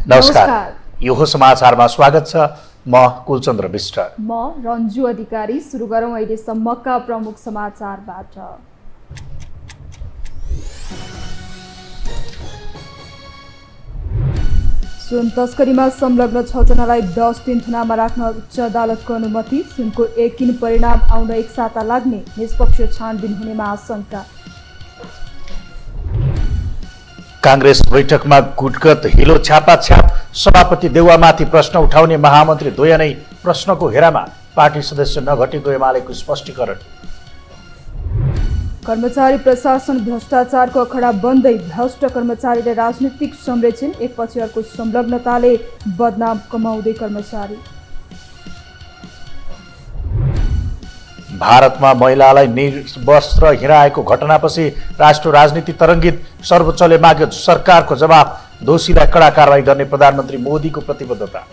नमस्कार, यो हो समाचारमा स्वागत छ। म कुलचन्द्र विष्ट, म रन्जु अधिकारी। सुरु गरौँ अहिलेसम्मका प्रमुख समाचारबाट। सुन तस्करीमा संलग्न 6 जनालाई 10 दिन थुनामा राख्न उच्च अदालतको अनुमति। सुनको यकिन परिणाम आउन 1 साता लाग्ने, निष्पक्ष छानबिन हुनेमा आशंका। कांग्रेस बैठकमा गुटगत हिलो छापाछाप, सभापति देउवामाथि प्रश्न उठाउने महामन्त्री द्वय नै प्रश्नको घेरामा, पार्टी सदस्य नघटेको एमालेको स्पष्टीकरण। कर्मचारी प्रशासन भ्रष्टाचारको अखडा बन्दै, भ्रष्ट कर्मचारीले राजनीतिक संरक्षण, एकपछि अर्को संलग्नताले बदनाम कमाउँदै कर्मचारी। भारतमा महिलालाई निर्वस्त्र हिँडाएको घटनापछि राष्ट्र राजनीति तरङ्गित, सर्वोच्चले माग्यो सरकारको जवाफ, दोषीलाई कडा कारवाही गर्ने प्रधानमन्त्री मोदीको प्रतिबद्धता।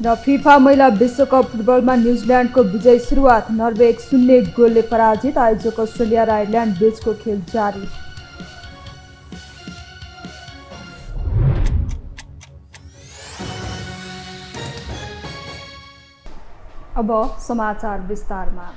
र फिफा महिला विश्वकप फुटबलमा न्युजिल्यान्डको विजय सुरुवात, नर्वे 1-0 गोलले पराजित। आयोजक अस्ट्रेलिया र आयरल्यान्ड बीचको खेल जारी। अब समाचार विस्तारमा।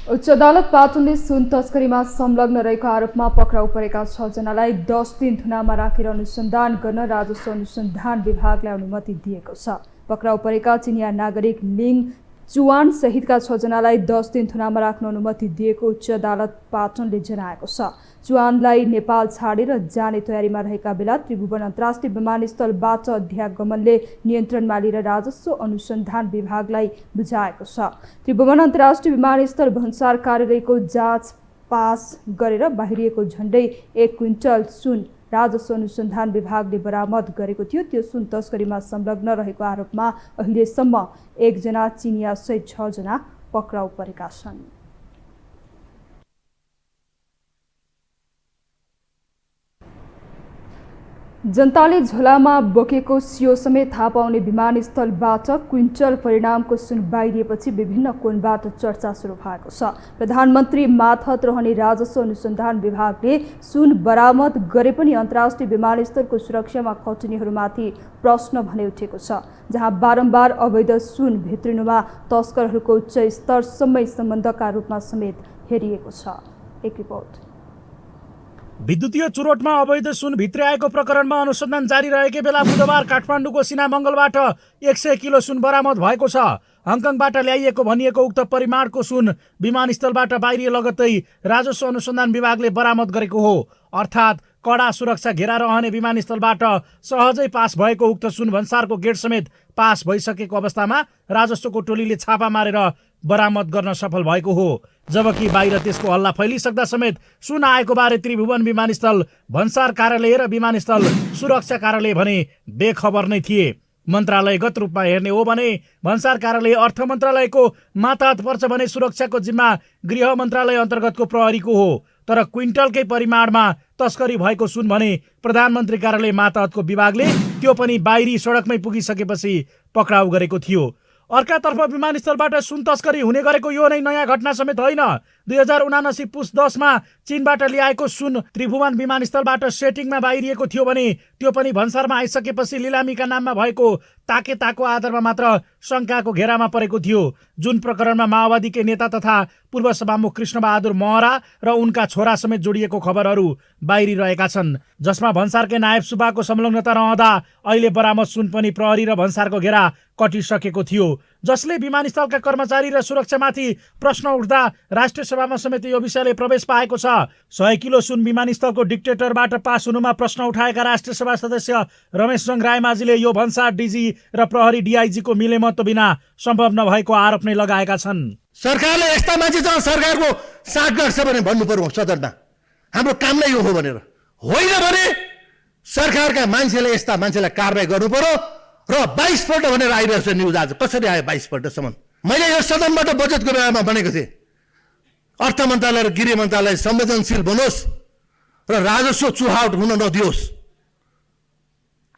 उच्च अदालत पाटनले सुन तस्करीमा संलग्न रहेको आरोपमा पक्राउ परेका 6 जनालाई 10 दिन थुनामा राखेर अनुसन्धान गर्न राजस्व अनुसन्धान विभागलाई अनुमति दिएको छ। पक्राउ परेका चिनिया नागरिक लिङ चुवान सहितका 6 जनालाई 10 दिन थुनामा राख्न अनुमति दिएको उच्च अदालत पाटनले जनाएको छ। चुवानलाई नेपाल छाडेर जाने तयारीमा रहेका बेला त्रिभुवन अन्तर्राष्ट्रिय विमानस्थलबाट अध्यागमनले नियन्त्रणमा लिएर राजस्व अनुसन्धान विभागलाई बुझाएको छ। त्रिभुवन अन्तर्राष्ट्रिय विमानस्थल भन्सार कार्यालयको जाँच पास गरेर बाहिरिएको झण्डै 1 क्विन्टल सुन राजस्व अनुसन्धान विभागले बरामद गरेको थियो। त्यो सुन तस्करीमा संलग्न रहेको आरोपमा अहिलेसम्म 1 जना चिनिया सहित 6 जना पक्राउ परेका छन्। जनताले झोलामा बोकेको सियो समेत थाहा पाउने विमानस्थलबाट क्विन्टल परिणामको सुन बाहिरिएपछि विभिन्न कोणबाट चर्चा सुरु भएको छ। प्रधानमन्त्री मार्फत रहने राजस्व अनुसन्धान विभागले सुन बरामद गरे पनि अन्तर्राष्ट्रिय विमानस्थलको सुरक्षामा खटिनेहरूमाथि प्रश्न भने उठेको छ, जहाँ बारम्बार अवैध सुन भित्रिनुमा तस्करहरूको उच्च स्तरसम्मै सम्बन्धका रूपमा समेत हेरिएको छ। एक रिपोर्ट। विद्युतीय चुरोटमा अवैध सुन भित्र्याएको प्रकरणमा अनुसन्धान जारी रहेकै बेला बुधबार काठमाडौँको सिनामङ्गलबाट 100 किलो सुन बरामद भएको छ। हङकङबाट ल्याइएको भनिएको उक्त परिमाणको सुन विमानस्थलबाट बाहिरिए लगत्तै राजस्व अनुसन्धान विभागले बरामद गरेको हो। अर्थात् कडा सुरक्षा घेरा रहने विमानस्थलबाट सहजै पास भएको उक्त सुन भन्सारको गेट समेत पास भइसकेको अवस्थामा राजस्वको टोलीले छापा मारेर बरामद गर्न सफल भएको हो। जबकि बाहिर त्यसको हल्ला फैलिसक्दा समेत सुन आएको बारे त्रिभुवन विमानस्थल भन्सार कार्यालय र विमानस्थल सुरक्षा कार्यालय भने बेखबर नै थिए। मन्त्रालयगत रूपमा हेर्ने हो भने भन्सार कार्यालय अर्थ मन्त्रालयको मातहत पर्छ भने सुरक्षाको जिम्मा गृह मन्त्रालय अन्तर्गतको प्रहरीको हो। तर क्विन्टलकै परिमाणमा तस्करी भएको सुन भने प्रधानमन्त्री कार्यालय मातहतको विभागले त्यो पनि बाहिरी सडकमै पुगिसकेपछि पक्राउ गरेको थियो। अर्कातर्फ विमानस्थलबाट सुन तस्करी हुने गरेको यो नै नयाँ घटना समेत होइन। 2079 पुस 10 मा चीनबाट ल्याएको सुन त्रिभुवन विमानस्थलबाट सेटिङमा बाहिरिएको थियो भने त्यो पनि भन्सारमा आइसकेपछि लिलामीका नाममा भएको ताकेताको आधारमा मात्र शङ्काको घेरामा परेको थियो। जुन प्रकरणमा माओवादीकै नेता तथा पूर्व सभामुख कृष्णबहादुर महरा र उनका छोरा समेत जोडिएको खबरहरू बाहिरिरहेका छन्, जसमा भन्सारकै नायब सुब्बाको संलग्नता रहँदा अहिले बरामद सुन पनि प्रहरी र भन्सारको घेरा कटिसकेको थियो, जसले विमानस्थलका कर्मचारी र सुरक्षामाथि प्रश्न उठ्दा राष्ट्रिय सभामा समेत यो विषयले प्रवेश पाएको छ। 100 किलो सुन विमानस्थलको डिक्टेटरबाट पास हुनुमा प्रश्न उठाएका राष्ट्रिय सभा सदस्य रमेशजङ रायमाझीले यो भन्सार डिजी र प्रहरी डिआइजीको मिलेमतो बिना सम्भव नभएको आरोप नै लगाएका छन्। सरकारले यस्ता मान्छेसँग सरकारको साथ गर्छ भने भन्नु पर्यो सदनमा, हाम्रो काम नै यो हो भनेर, होइन भने सरकारका मान्छेले यस्ता मान्छेलाई कारबाही गर्नु पर्यो। र 22 पल्ट भनेर आइरहेको छ न्युज। आज कसरी आयो 22 पल्टसम्म? मैले यो सदनबाट बजेटको बेलामा भनेको थिएँ, अर्थ मन्त्रालय र गृह मन्त्रालय संवेदनशील बनोस् र राजस्व चुहावट हुन नदियोस्।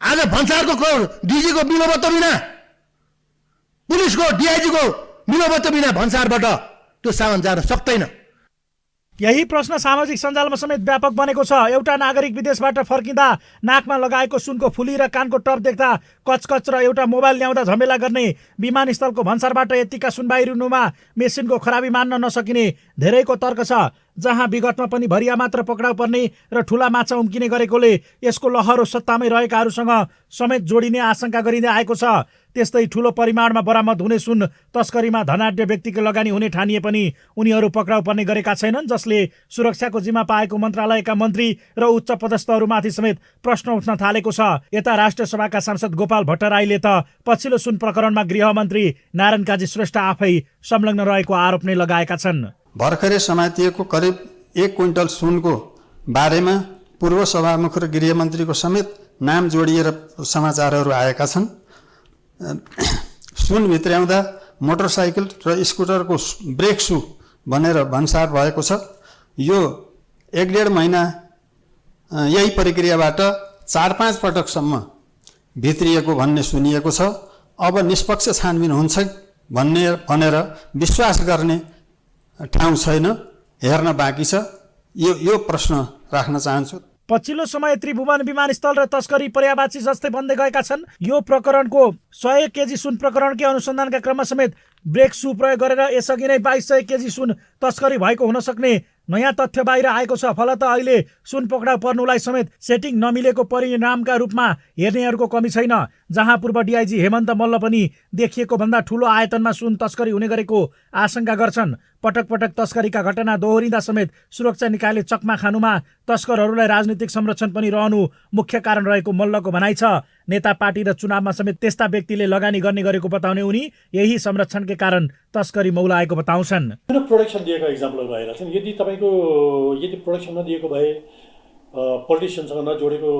आज भन्सारको डिजीको मिलोबत्त बिना, पुलिसको डिआइजीको मिलोबत्त बिना भन्सारबाट त्यो सामान जान सक्दैन। यही प्रश्न सामाजिक सञ्जालमा समेत व्यापक बनेको छ। एउटा नागरिक विदेशबाट फर्किँदा नाकमा लगाएको सुनको फुली र कानको टप देख्दा कचकच र एउटा मोबाइल ल्याउँदा झमेला गर्ने, विमानस्थलको भन्सारबाट यतिका सुनबाई रुनुमा मेसिनको खराबी मान्न नसकिने धेरैको तर्क छ। जहाँ विगतमा पनि भरिया मात्र पक्राउ पर्ने र ठुला माछा उम्किने गरेकोले यसको लहरो सत्तामै रहेकाहरूसँग समेत जोडिने आशंका गरिँदै आएको छ। त्यस्तै ठुलो परिमाणमा बरामद हुने सुन तस्करीमा धनाढ्य व्यक्तिको लगानी हुने ठानिए पनि उनीहरू पक्राउ पर्ने गरेका छैनन्, जसले सुरक्षाको जिम्मा पाएको मन्त्रालयका मन्त्री र उच्च पदस्थहरूमाथि समेत प्रश्न उठ्न थालेको छ। यता राष्ट्रिय सभाका सांसद गोपाल भट्टराईले त पछिल्लो सुन प्रकरणमा गृहमन्त्री नारायण काजी श्रेष्ठ आफै संलग्न रहेको आरोप नै लगाएका छन्। भर्खरै समातिएको करिब 1 क्विन्टल सुनको बारेमा पूर्व सभामुख र गृहमन्त्रीको समेत नाम जोडिएर समाचारहरू आएका छन्। सुन भित्र्याउँदा मोटरसाइकल र स्कुटरको ब्रेक सु भनेर भन्सार भएको छ। यो 1-1.5 महिना यही प्रक्रियाबाट 4-5 पटकसम्म भित्रिएको भन्ने सुनिएको छ। अब निष्पक्ष छानबिन हुन्छ भनेर विश्वास गर्ने ठाउँ छैन, हेर्न बाँकी छ। यो प्रश्न राख्न चाहन्छु। पछिल्लो समय त्रिभुवन विमानस्थल र तस्करी पर्यावाची जस्तै बन्दै गएका छन्। यो प्रकरणको 100 केजी सुन प्रकरणकै अनुसन्धानका क्रममा समेत ब्रेक सु प्रयोग गरेर यसअघि नै 2200 केजी सुन तस्करी भएको हुन सक्ने नयाँ तथ्य बाहिर आएको छ। फलत अहिले सुन पक्राउ पर्नुलाई समेत सेटिङ नमिलेको परिणामका रूपमा हेर्नेहरूको कमी छैन। जहाँ पूर्व डिआइजी हेमन्त मल्ल पनि देखिएको भन्दा ठुलो आयतनमा सुन तस्करी हुने गरेको आशंका गर्छन्। पटक पटक तस्करीका घटना दोहोरिँदा समेत सुरक्षा निकायले चकमा खानुमा तस्करहरूलाई राजनीतिक संरक्षण पनि रहनु मुख्य कारण रहेको मल्लको भनाइ छ। नेता पार्टी र चुनावमा समेत त्यस्ता व्यक्तिले लगानी गर्ने गरेको बताउने उनी यही संरक्षणकै कारण तस्करी मौलाएको बताउँछन्। प्रोडक्सन दिएको इक्जाम्पलहरू आइरहेको छन्। यदि प्रोडक्सन नदिएको भए, पोलिटिसियनसँग नजोडेको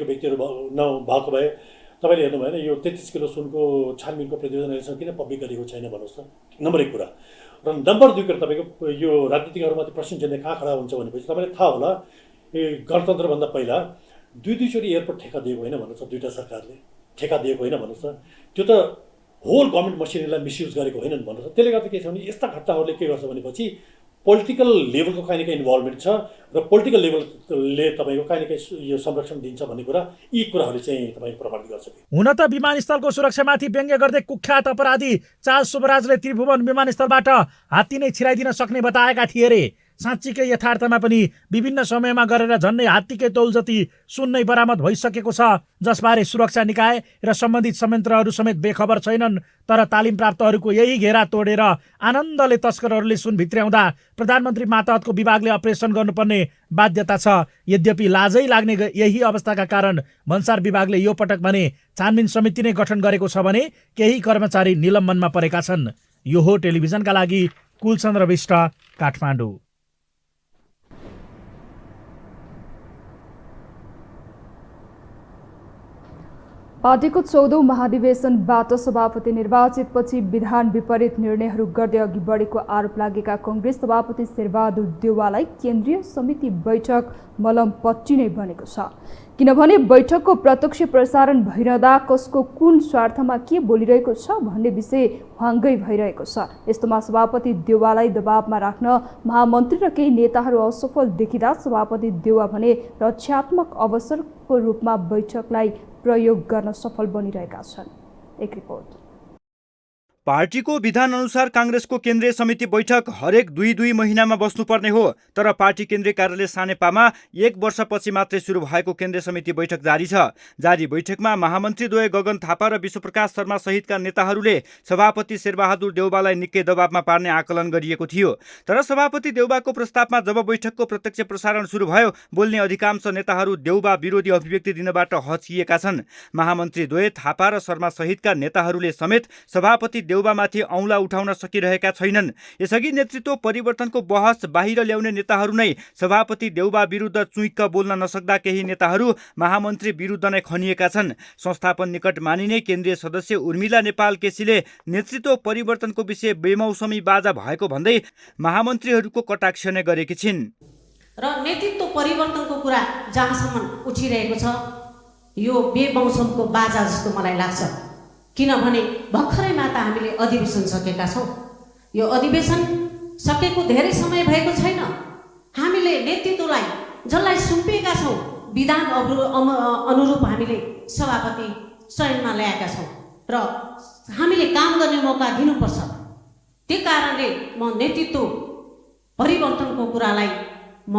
व्यक्तिहरू नभएको भए तपाईँले हेर्नु भएन यो 33 किलो सुनको छानबिनको प्रतिवेदन अहिलेसम्म किन पब्लिक गरेको छैन भन्नुहोस् त। नम्बर 1 कुरा। र नम्बर 2 कुरा, तपाईँको यो राजनीतिकहरूमाथि प्रश्न चिन्ह कहाँ खडा हुन्छ भनेपछि तपाईँलाई थाहा होला गणतन्त्रभन्दा पहिला 2 चोटि एयरपोर्ट ठेक्का दिएको होइन भन्नुहोस् त। 2टा सरकारले ठेक्का दिएको होइन भन्नुहोस् त। त्यो त होल गभर्मेन्ट मसिनरीलाई मिसयुज गरेको होइन भन्नुहोस् त। त्यसले गर्दा के छ भने यस्ता घटनाहरूले के गर्छ भनेपछि पोलिटिकल लेभलको काहीँ न काहीँ इन्भल्भमेन्ट छ र पोलिटिकल लेभलले तपाईँको काहीँ न काहीँ यो संरक्षण दिन्छ भन्ने कुरा, यी कुराहरूले चाहिँ तपाईँको प्रमाणित गर्छ। हुन त विमानस्थलको सुरक्षामाथि व्यङ्ग्य गर्दै कुख्यात अपराधी चार्ल्स सुब्राजले त्रिभुवन विमानस्थलबाट हात्ती नै छिराइदिन सक्ने बताएका थिए रे। साँच्चीकै यथार्थमा पनि विभिन्न समयमा गरेर झन्डै हात्तीकै तौल जति सुन नै बरामद भइसकेको छ, जसबारे सुरक्षा निकाय र सम्बन्धित संयन्त्रहरू समेत बेखबर छैनन्। तर तालिम प्राप्तहरूको यही घेरा तोडेर आनन्दले तस्करहरूले सुन भित्र्याउँदा प्रधानमन्त्री मातहतको विभागले अपरेसन गर्नुपर्ने बाध्यता छ। यद्यपि लाजै लाग्ने यही अवस्थाका कारण भन्सार विभागले यो पटक भने छानबिन समिति नै गठन गरेको छ भने केही कर्मचारी निलम्बनमा परेका छन्। यो हो टेलिभिजनका लागि कुलचन्द्र विष्ट, काठमाडौँ। पार्टीको 14औं महाधिवेशनबाट सभापति निर्वाचितपछि विधान विपरीत निर्णयहरू गर्दै अघि बढेको आरोप लागेका कांग्रेस सभापति शेरबहादुर देउवालाई केन्द्रीय समिति बैठक मलमपट्टी नै बनेको छ। किनभने बैठकको प्रत्यक्ष प्रसारण भइरहँदा कसको कुन स्वार्थमा के बोलिरहेको छ भन्ने विषय ह्वाङ्गै भइरहेको छ। यस्तोमा सभापति देउवालाई दबावमा राख्न महामन्त्री र केही नेताहरू असफल देखिँदा सभापति देउवा भने रक्षात्मक अवसरको रूपमा बैठकलाई प्रयोग गर्न सफल बनिरहेका छन्। एक रिपोर्ट। पार्टीको विधान अनुसार कांग्रेसको केन्द्रीय समिति बैठक हरेक 2-2 महिनामा बस्नुपर्ने हो। तर पार्टी केन्द्रीय कार्यालय सानेपामा 1 वर्षपछि मात्रै सुरु भएको केन्द्रीय समिति बैठक जारी छ। जारी बैठकमा महामन्त्रीद्वय गगन थापा र विश्वप्रकाश शर्मा सहितका नेताहरूले सभापति शेरबहादुर देउवालाई निकै दबावमा पार्ने आकलन गरिएको थियो। तर सभापति देउवाको प्रस्तावमा जब बैठकको प्रत्यक्ष प्रसारण सुरु भयो, बोल्ने अधिकांश नेताहरू देउवा विरोधी अभिव्यक्ति दिनबाट हच्किएका छन्। महामन्त्रीद्वय थापा र शर्मा सहितका नेताहरूले समेत सभापति देउवामाथि औँला उठाउन सकिरहेका छैनन्। यसअघि नेतृत्व परिवर्तनको बहस बाहिर ल्याउने नेताहरू नै सभापति देउवा विरुद्ध चुइक्क बोल्न नसक्दा केही नेताहरू महामन्त्री विरुद्ध नै खनिएका छन्। संस्थापन निकट मानिने केन्द्रीय सदस्य उर्मिला नेपाल केसीले नेतृत्व परिवर्तनको विषय बेमौसमी बाजा भएको भन्दै महामन्त्रीहरूको कटाक्ष नै गरेकी छिन्। र नेतृत्व परिवर्तनको कुरा जहाँसम्म उठिरहेको छ यो बेमौसमको बाजा जस्तो मलाई लाग्छ। किनभने भर्खरै मात्र हामीले अधिवेशन सकेका छौँ। यो अधिवेशन सकेको धेरै समय भएको छैन। हामीले नेतृत्वलाई जसलाई सुम्पिएका छौँ विधान अनुरूप हामीले सभापति चयनमा ल्याएका छौँ र हामीले काम गर्ने मौका दिनुपर्छ। त्यो कारणले म नेतृत्व परिवर्तनको कुरालाई म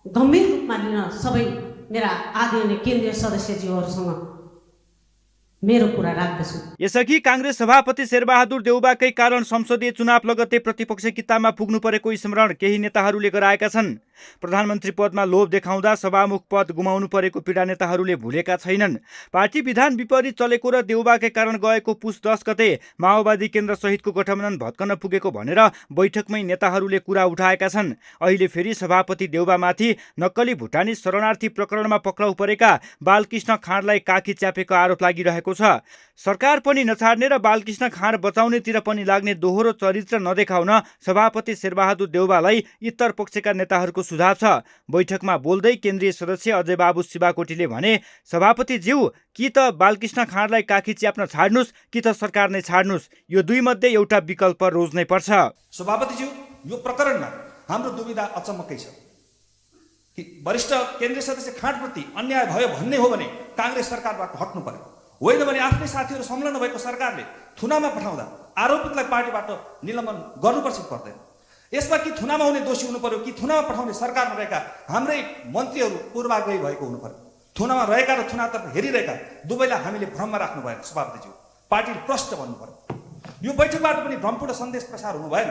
गम्भीर रूपमा लिन सबै मेरा आदरणीय केन्द्रीय सदस्यज्यूहरूसँग मेरो कुरा राख्दछु। यसअघि काङ्ग्रेस सभापति शेरबहादुर देउबाकै कारण संसदीय चुनाव लगत्तै प्रतिपक्ष किताबमा पुग्नु परेको स्मरण केही नेताहरूले गराएका छन्। प्रधानमन्त्री पदमा लोभ देखाउँदा सभामुख पद गुमाउनु परेको पीडा नेताहरूले भुलेका छैनन्। पार्टी विधान विपरीत चलेको र देउबाकै कारण गएको पुस 10 गते माओवादी केन्द्र सहितको गठबन्धन भत्कन पुगेको भनेर बैठकमै नेताहरूले कुरा उठाएका छन्। अहिले फेरि सभापति देउबामाथि नक्कली भुटानी शरणार्थी प्रकरणमा पक्राउ परेका बालकृष्ण खाँडलाई काखी च्यापेको आरोप लागिरहेको छ। सरकार पनि नछाड्ने र बालकृष्ण खाँड बचाउनेतिर पनि लाग्ने दोहोरो चरित्र नदेखाउन सभापति शेरबहादुर देउबालाई इतर पक्षका नेताहरूको सुझाव छ। बैठकमा बोल्दै केन्द्रीय सदस्य अजय बाबु शिवाकोटीले भने, सभापतिज्यू कि त बालकृष्ण खाँडलाई काखी च्याप्न छाड्नुस् कि त सरकार नै छाड्नुस्, यो दुई मध्ये एउटा विकल्प रोज्नै पर्छ। सभापतिज्यू, यो प्रकरणमा हाम्रो दुविधा अचम्मकै छ कि वरिष्ठ केन्द्रीय सदस्य खाँडप्रति अन्याय भयो भन्ने हो भने काङ्ग्रेस सरकारबाट हट्नु पर्यो, होइन भने आफ्नै साथीहरू संलग्न भएको सरकारले थुनामा पठाउँदा आरोपितलाई पार्टीबाट निलम्बन गर्नुपर्छ पर्दैन। यसमा कि थुनामा हुने दोषी हुनु पर्यो कि थुनामा पठाउने सरकारमा रहेका हाम्रै मन्त्रीहरू पूर्वाग्रही भएको हुनु पर्यो। थुनामा रहेका र थुनातर्फ हेरिरहेका दुवैलाई हामीले भ्रममा राख्नु भएन। सभापतिज्यू, पार्टीले प्रष्ट भन्नु पर्यो। यो बैठकबाट पनि भ्रमपूर्ण सन्देश प्रसार हुनु भएन।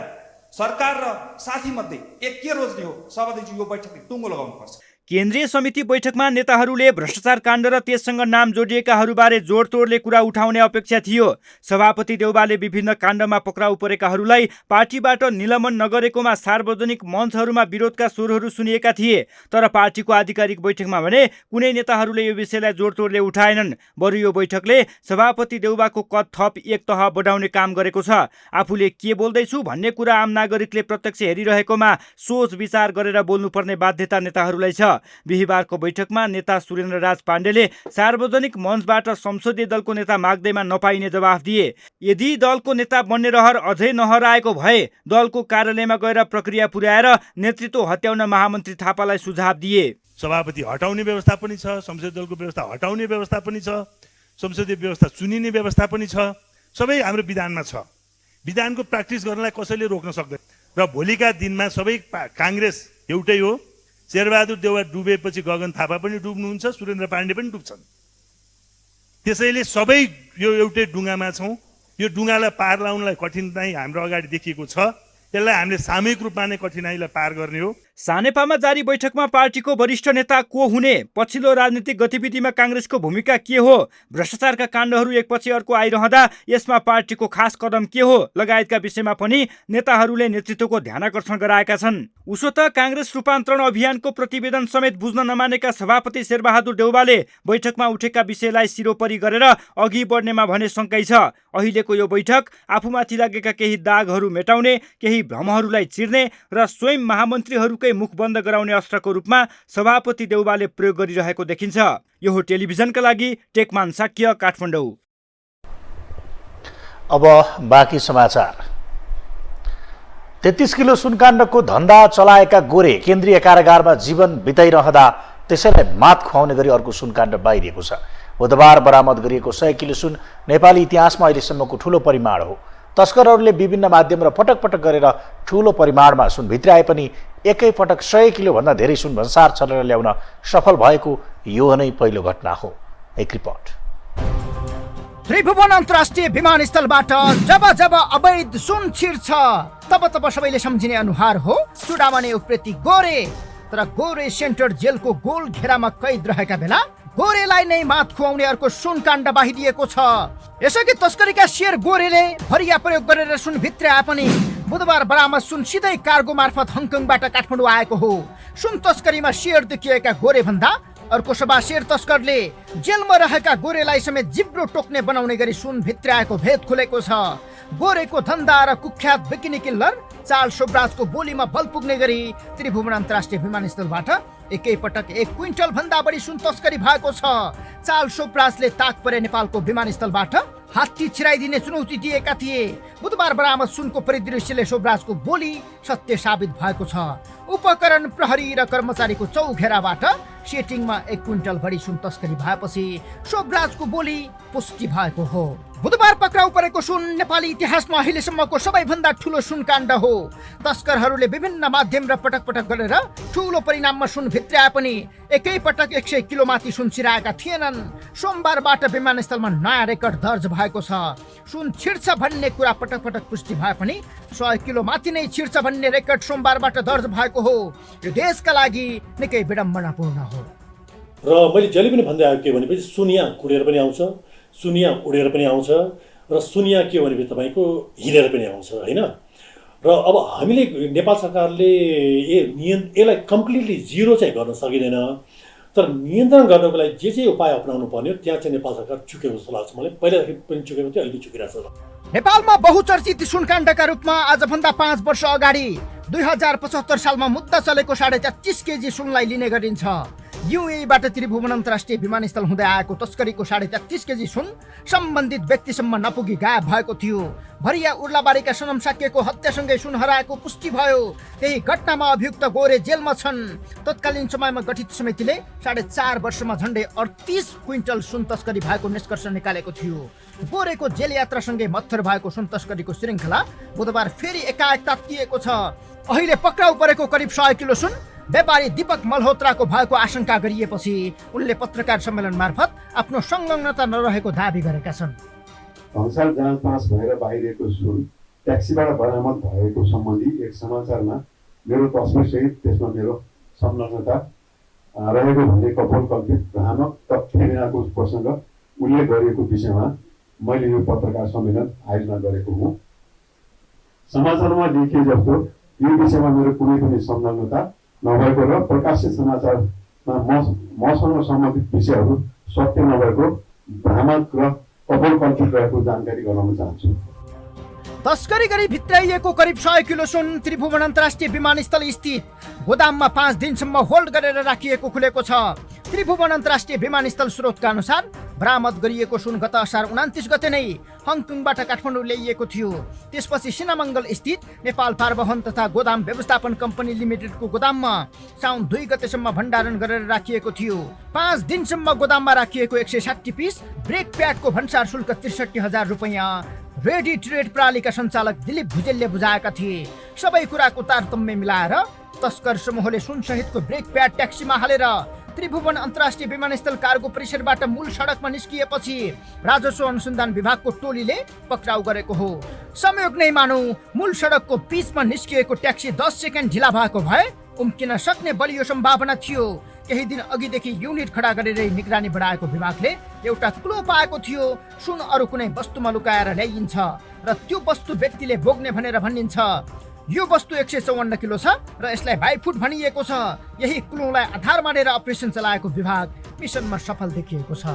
सरकार र साथी मध्ये एक के रोज्ने हो? सभापतिज्यू, यो बैठकले टुङ्गो लगाउनुपर्छ। केन्द्रीय समिति बैठकमा नेताहरूले भ्रष्टाचार काण्ड र त्यससँग नाम जोडिएकाहरूबारे जोडतोडले कुरा उठाउने अपेक्षा थियो। सभापति देउबाले विभिन्न काण्डमा पक्राउ परेकाहरूलाई पार्टीबाट निलम्बन नगरेकोमा सार्वजनिक मञ्चहरूमा विरोधका स्वरहरू सुनिएका थिए। तर पार्टीको आधिकारिक बैठकमा भने कुनै नेताहरूले यो विषयलाई जोडतोडले उठाएनन्। बरु यो बैठकले सभापति देउबाको कद थप एक तह बढाउने काम गरेको छ। आफूले के बोल्दैछु भन्ने कुरा आम नागरिकले प्रत्यक्ष हेरिरहेकोमा सोच विचार गरेर बोल्नुपर्ने बाध्यता नेताहरूलाई छ। बिहीबारको बैठकमा नेता सुरेन्द्र राज पाण्डेले सार्वजनिक मञ्चबाट संसदीय दलको नेता माग्दैमा नपाइने जवाफ दिए। यदि दलको नेता बन्ने रहर अझै नहराएको भए दलको कार्यालयमा गएर प्रक्रिया पुर्याएर नेतृत्व हत्याउन महामन्त्री थापालाई सुझाव दिए। सभापति हटाउने व्यवस्था पनि छ, संसदीय दलको व्यवस्था हटाउने व्यवस्था पनि छ, संसदीय व्यवस्था चुनिने व्यवस्था पनि छ। सबै हाम्रो विधानमा छ। विधानको प्र्याक्टिस गर्नलाई कसैले रोक्न सक्दैन र भोलिका दिनमा सबै काङ्ग्रेस एउटै हो। शेरबहादुर देउबा डुबेपछि गगन थापा पनि डुब्नुहुन्छ, सुरेन्द्र पाण्डे पनि डुब्छन्। त्यसैले सबै यो एउटै डुङ्गामा छौँ। यो डुङ्गालाई पार लाउनलाई कठिनाइ हाम्रो अगाडि देखिएको छ। यसलाई हामीले सामूहिक रूपमा नै कठिनाइलाई पार गर्ने हो। सानेपामा जारी बैठकमा पार्टीको वरिष्ठ नेता को हुने, पछिल्लो राजनीतिक गतिविधिमा काङ्ग्रेसको भूमिका के हो, भ्रष्टाचारका काण्डहरू एकपछि अर्को आइरहँदा यसमा पार्टीको खास कदम के हो लगायतका विषयमा पनि नेताहरूले नेतृत्वको ध्यानाकर्षण गराएका छन्। उसो त काङ्ग्रेस रूपान्तरण अभियानको प्रतिवेदन समेत बुझ्न नमानेका सभापति शेरबहादुर देउबाले बैठकमा उठेका विषयलाई सिरोपरि गरेर अघि बढ्नेमा भने शङ्कै छ। अहिलेको यो बैठक आफूमाथि लागेका केही दागहरू मेटाउने, केही भ्रमहरूलाई चिर्ने र स्वयं महामन्त्रीहरूकै मुख बन्द गराउने अस्त्रको रूपमा सभापति देउबाले प्रयोग गरिरहेको देखिन्छ। यो हो टेलिभिजनका लागि टेकमान साक्य, काठमाडौँ। अब बाँकी समाचार। 33 किलो सुनकाण्डको धन्दा चलाएका गोरे केन्द्रीय कारागारमा जीवन बिताइरहँदा त्यसैलाई मात खुवाउने गरी अर्को सुनकाण्ड बाहिरिएको छ। बुधबार बरामद गरिएको 100 किलो सुन नेपाली इतिहासमा अहिलेसम्मको ठूलो परिमाण हो। तस्करहरूले विभिन्न माध्यम र पटक पटक गरेर ठूलो परिमाणमा सुन भित्राए पनि एकै पटक 100 किलो भन्दा धेरै सुन भन्सार छरेर ल्याउन सफल भएको यो नै पहिलो घटना हो। एक रिपोर्ट। त्रिभुवन अन्तर्राष्ट्रिय विमानस्थलबाट जब जब अवैध सुन छिर्छ तब तब सबैले सम्झिने अनुहार हो चुडामणि उप्रेती गोरे। तर गोरे सेन्टर जेलको गोल घेरामा कैद रहेका बेला गोरेलाई नै मात खुवाउने अर्को सुन काण्ड बाहिरिएको छ। यसअघि तस्करीका शेर गोरेले फरिया प्रयोग गरेर सुन भित्र्याए पनि बुधबार बरामद सुन सिधै कार्गो मार्फत हङकङबाट काठमाडौँ आएको हो। सुन तस्करीमा शेर देखिएका गोरे भन्दा अर्को सभा शेर तस्करले जेलमा रहेका गोरेलाई समेत जिब्रो टोक्ने बनाउने गरी सुन भित्र्याएको भेद खुलेको छ। गोरेको धन्दा र कुख्यात बिकिनी किल्लर चार्ल्स शोभराजको बोलीमा बल पुग्ने गरी त्रिभुवन अन्तर्राष्ट्रिय विमानस्थलबाट एकैपटक 1 क्विन्टल भन्दा बढी सुन तस्करी भएको छ। चार्ल्स शोभराजले ताक परे नेपालको विमानस्थलबाट हात्ती छिराइदिने चुनौती दिएका थिए। बुधबार बरामद सुनको परिदृश्यले शोभराजको बोली सत्य साबित भएको छ। उपकरण, प्रहरी र कर्मचारीको चौघेराबाट सेटिङमा 1 क्विन्टल बढी सुन तस्करी भएपछि शोभराजको बोली पुष्टि भएको हो। बुधबार पक्राउ परेको सुन नेपाली इतिहासमा अहिलेसम्मको सबैभन्दा ठुलो सुनकाण्ड हो। तस्करहरूले विभिन्न माध्यम र पटक पटक गरेर ठुलो परिमाणमा सुन भित्र्याए पनि एकैपटक 100 किलो माथि सुन छिराएका थिएनन्। सोमबारबाट विमानस्थलमा नयाँ रेकर्ड दर्ज भएको छ। सुन छिर्छ भन्ने कुरा पटक पटक पुष्टि भए पनि 100 किलो माथि नै छिर्छ भन्ने रेकर्ड सोमबारबाट दर्ज भएको हो। यो देशका लागि निकै विडम्बनापूर्ण हो। र मैले जहिले पनि भन्दै आएको के भनेपछि सुनिया कुडेर पनि आउँछ, सुनिया उडेर पनि आउँछ र सुनिया के भनेपछि तपाईँको हिँडेर पनि आउँछ होइन। र अब हामीले नेपाल सरकारले यसलाई कम्प्लिटली जिरो चाहिँ गर्न सकिँदैन, तर नियन्त्रण गर्नको लागि जे उपाय अपनाउनु पर्ने हो त्यहाँ चाहिँ नेपाल सरकार चुकेको जस्तो लाग्छ मलाई। पहिलादेखि पनि चुकेको थियो, अहिले चुकिरहेको छ। नेपालमा बहुचर्चित सुनकाण्डका रूपमा आजभन्दा 5 वर्ष अगाडि 2075 सालमा मुद्दा चलेको 33.5 केजी सुनलाई लिने गरिन्छ। युएईबाट त्रिभुवन अन्तर्राष्ट्रिय विमानस्थल हुँदै आएको तस्करीको 33.5 केजी सुन सम्बन्धित व्यक्तिसम्म नपुगी गायब भएको थियो। भरिया उर्लाबारीका सनम साक्यको हत्यासँगै सुन हराएको पुष्टि भयो। त्यही घटनामा अभियुक्त गोरे जेलमा छन्। तत्कालीन समयमा गठित समितिले 4.5 वर्षमा झन्डै 38 क्विन्टल सुन तस्करी भएको निष्कर्ष निकालेको थियो। गोरेको जेल यात्रासँगै मत्थर भएको सुन तस्करीको श्रृङ्खला बुधबार फेरि एकाएक तातिएको छ। अहिले पक्राउ परेको करिब 100 किलो सुन व्यापारी दीपक मल्होत्राको भएको आशंका गरिएपछि उनले पत्रकार सम्मेलन मार्फत आफ्नो संलग्नता नरहेको दावी गरेका छन्। भन्सार जाँच पास भएर बाहिरिएको सुन ट्याक्सीबाट बरामद भएको सम्बन्धी एक समाचारमा मेरो तस्बिरसहित त्यसमा मेरो संलग्नता रहेको भन्ने कपोलकल्पित भ्रामक तथ्यको प्रसङ्ग उल्लेख गरिएको विषयमा मैले यो पत्रकार सम्मेलन आयोजना गरेको हुँ। समाचारमा लेखिए जस्तो यो विषयमा मेरो कुनै पनि संलग्नता नभएको र प्रकाशित समाचारमा मसँग सम्बन्धित विषयहरू सत्य नभएको भ्रामक र कपोलकल्पित रहेको जानकारी गराउन चाहन्छु। तस्करी गरी भित्राइएको करिब 100 किलो सुन त्रिभुवन अन्तर्राष्ट्रिय विमानस्थल स्थित गोदाममा 5 दिनसम्म होल्ड गरेर राखिएको खुलेको छ। त्रिभुवन अन्तर्राष्ट्रिय विमानस्थल स्रोतका अनुसार बरामद गरिएको सुन गत असार 29 गते नै हङकङबाट काठमाडौँ ल्याइएको थियो। त्यसपछि सिनामङ्गल स्थित नेपाल पारवहन तथा गोदाम व्यवस्थापन कम्पनी लिमिटेडको गोदाममा साउन 2 गतेसम्म भण्डारण गरेर राखिएको थियो। 5 दिनसम्म गोदाममा राखिएको 160 पिस ब्रेक प्याडको भन्सार शुल्क 63,000 रुपैयाँ रेडी ट्रेड प्रणालीका सञ्चालक दिलीप भुजेलले बुझाएका थिए। सबै कुराको तारतम्य मिलाएर तस्कर समूहले सुनसहितको ब्रेक प्याड ट्याक्सीमा हालेर त्रिभुवन अन्तर्राष्ट्रिय विमानस्थल कार्गो परिसरबाट मूल सडकमा निस्किएपछि राजस्व अनुसन्धान विभागको टोलीले पक्राउ गरेको हो। संयोग नै मानौ मूल सडकको बीचमा निस्किएको ट्याक्सी 10 सेकेन्ड ढिला भएको भए उम्किन सक्ने बलियो सम्भावना थियो। केही दिन अघिदेखि युनिट खडा गरेर निगरानी बढाएको विभागले एउटा क्लू पाएको थियो। सुन अरू कुनै वस्तुमा लुकाएर ल्याइन्छ र त्यो वस्तु व्यक्तिले भोग्ने भनेर भनिन्छ। यो वस्तु 154 किलो छ र यसलाई बाइफुट भनिएको छ। यही क्लूलाई आधार मानेर अपरेसन चलाएको विभाग मिसनमा सफल देखिएको छ।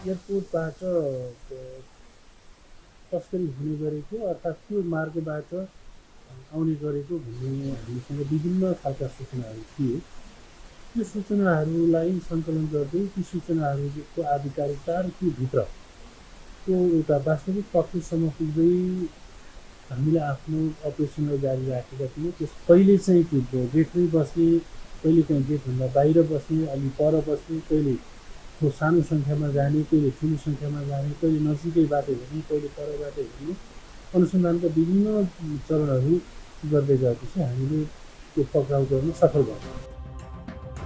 एयरपोर्टबाट तस्करी हुने गरेको अर्थात् त्यो मार्गबाट आउने गरेको भन्ने हामीसँग विभिन्न खालका सूचनाहरू थिए। त्यो सूचनाहरूलाई सङ्कलन गर्दै ती सूचनाहरूको आधिकारिकता र त्योभित्रको एउटा वास्तविक तथ्यसम्म पुग्दै हामीले आफ्नो अपरेसनलाई जारी राखेका थियौँ। त्यस कहिले चाहिँ त्यो गेटमै बस्ने, कहिले काहीँ गेटभन्दा बाहिर बस्ने, अलि पर बस्ने, कहिले सानो सङ्ख्यामा जाने, कहिले ठुलो सङ्ख्यामा जाने, कहिले नजिकैबाट हेर्ने, कहिले परबाट हेर्ने, अनुसन्धानका विभिन्न चरणहरू गर्दै गएपछि हामीले त्यो पक्राउ गर्न सफल भयौँ।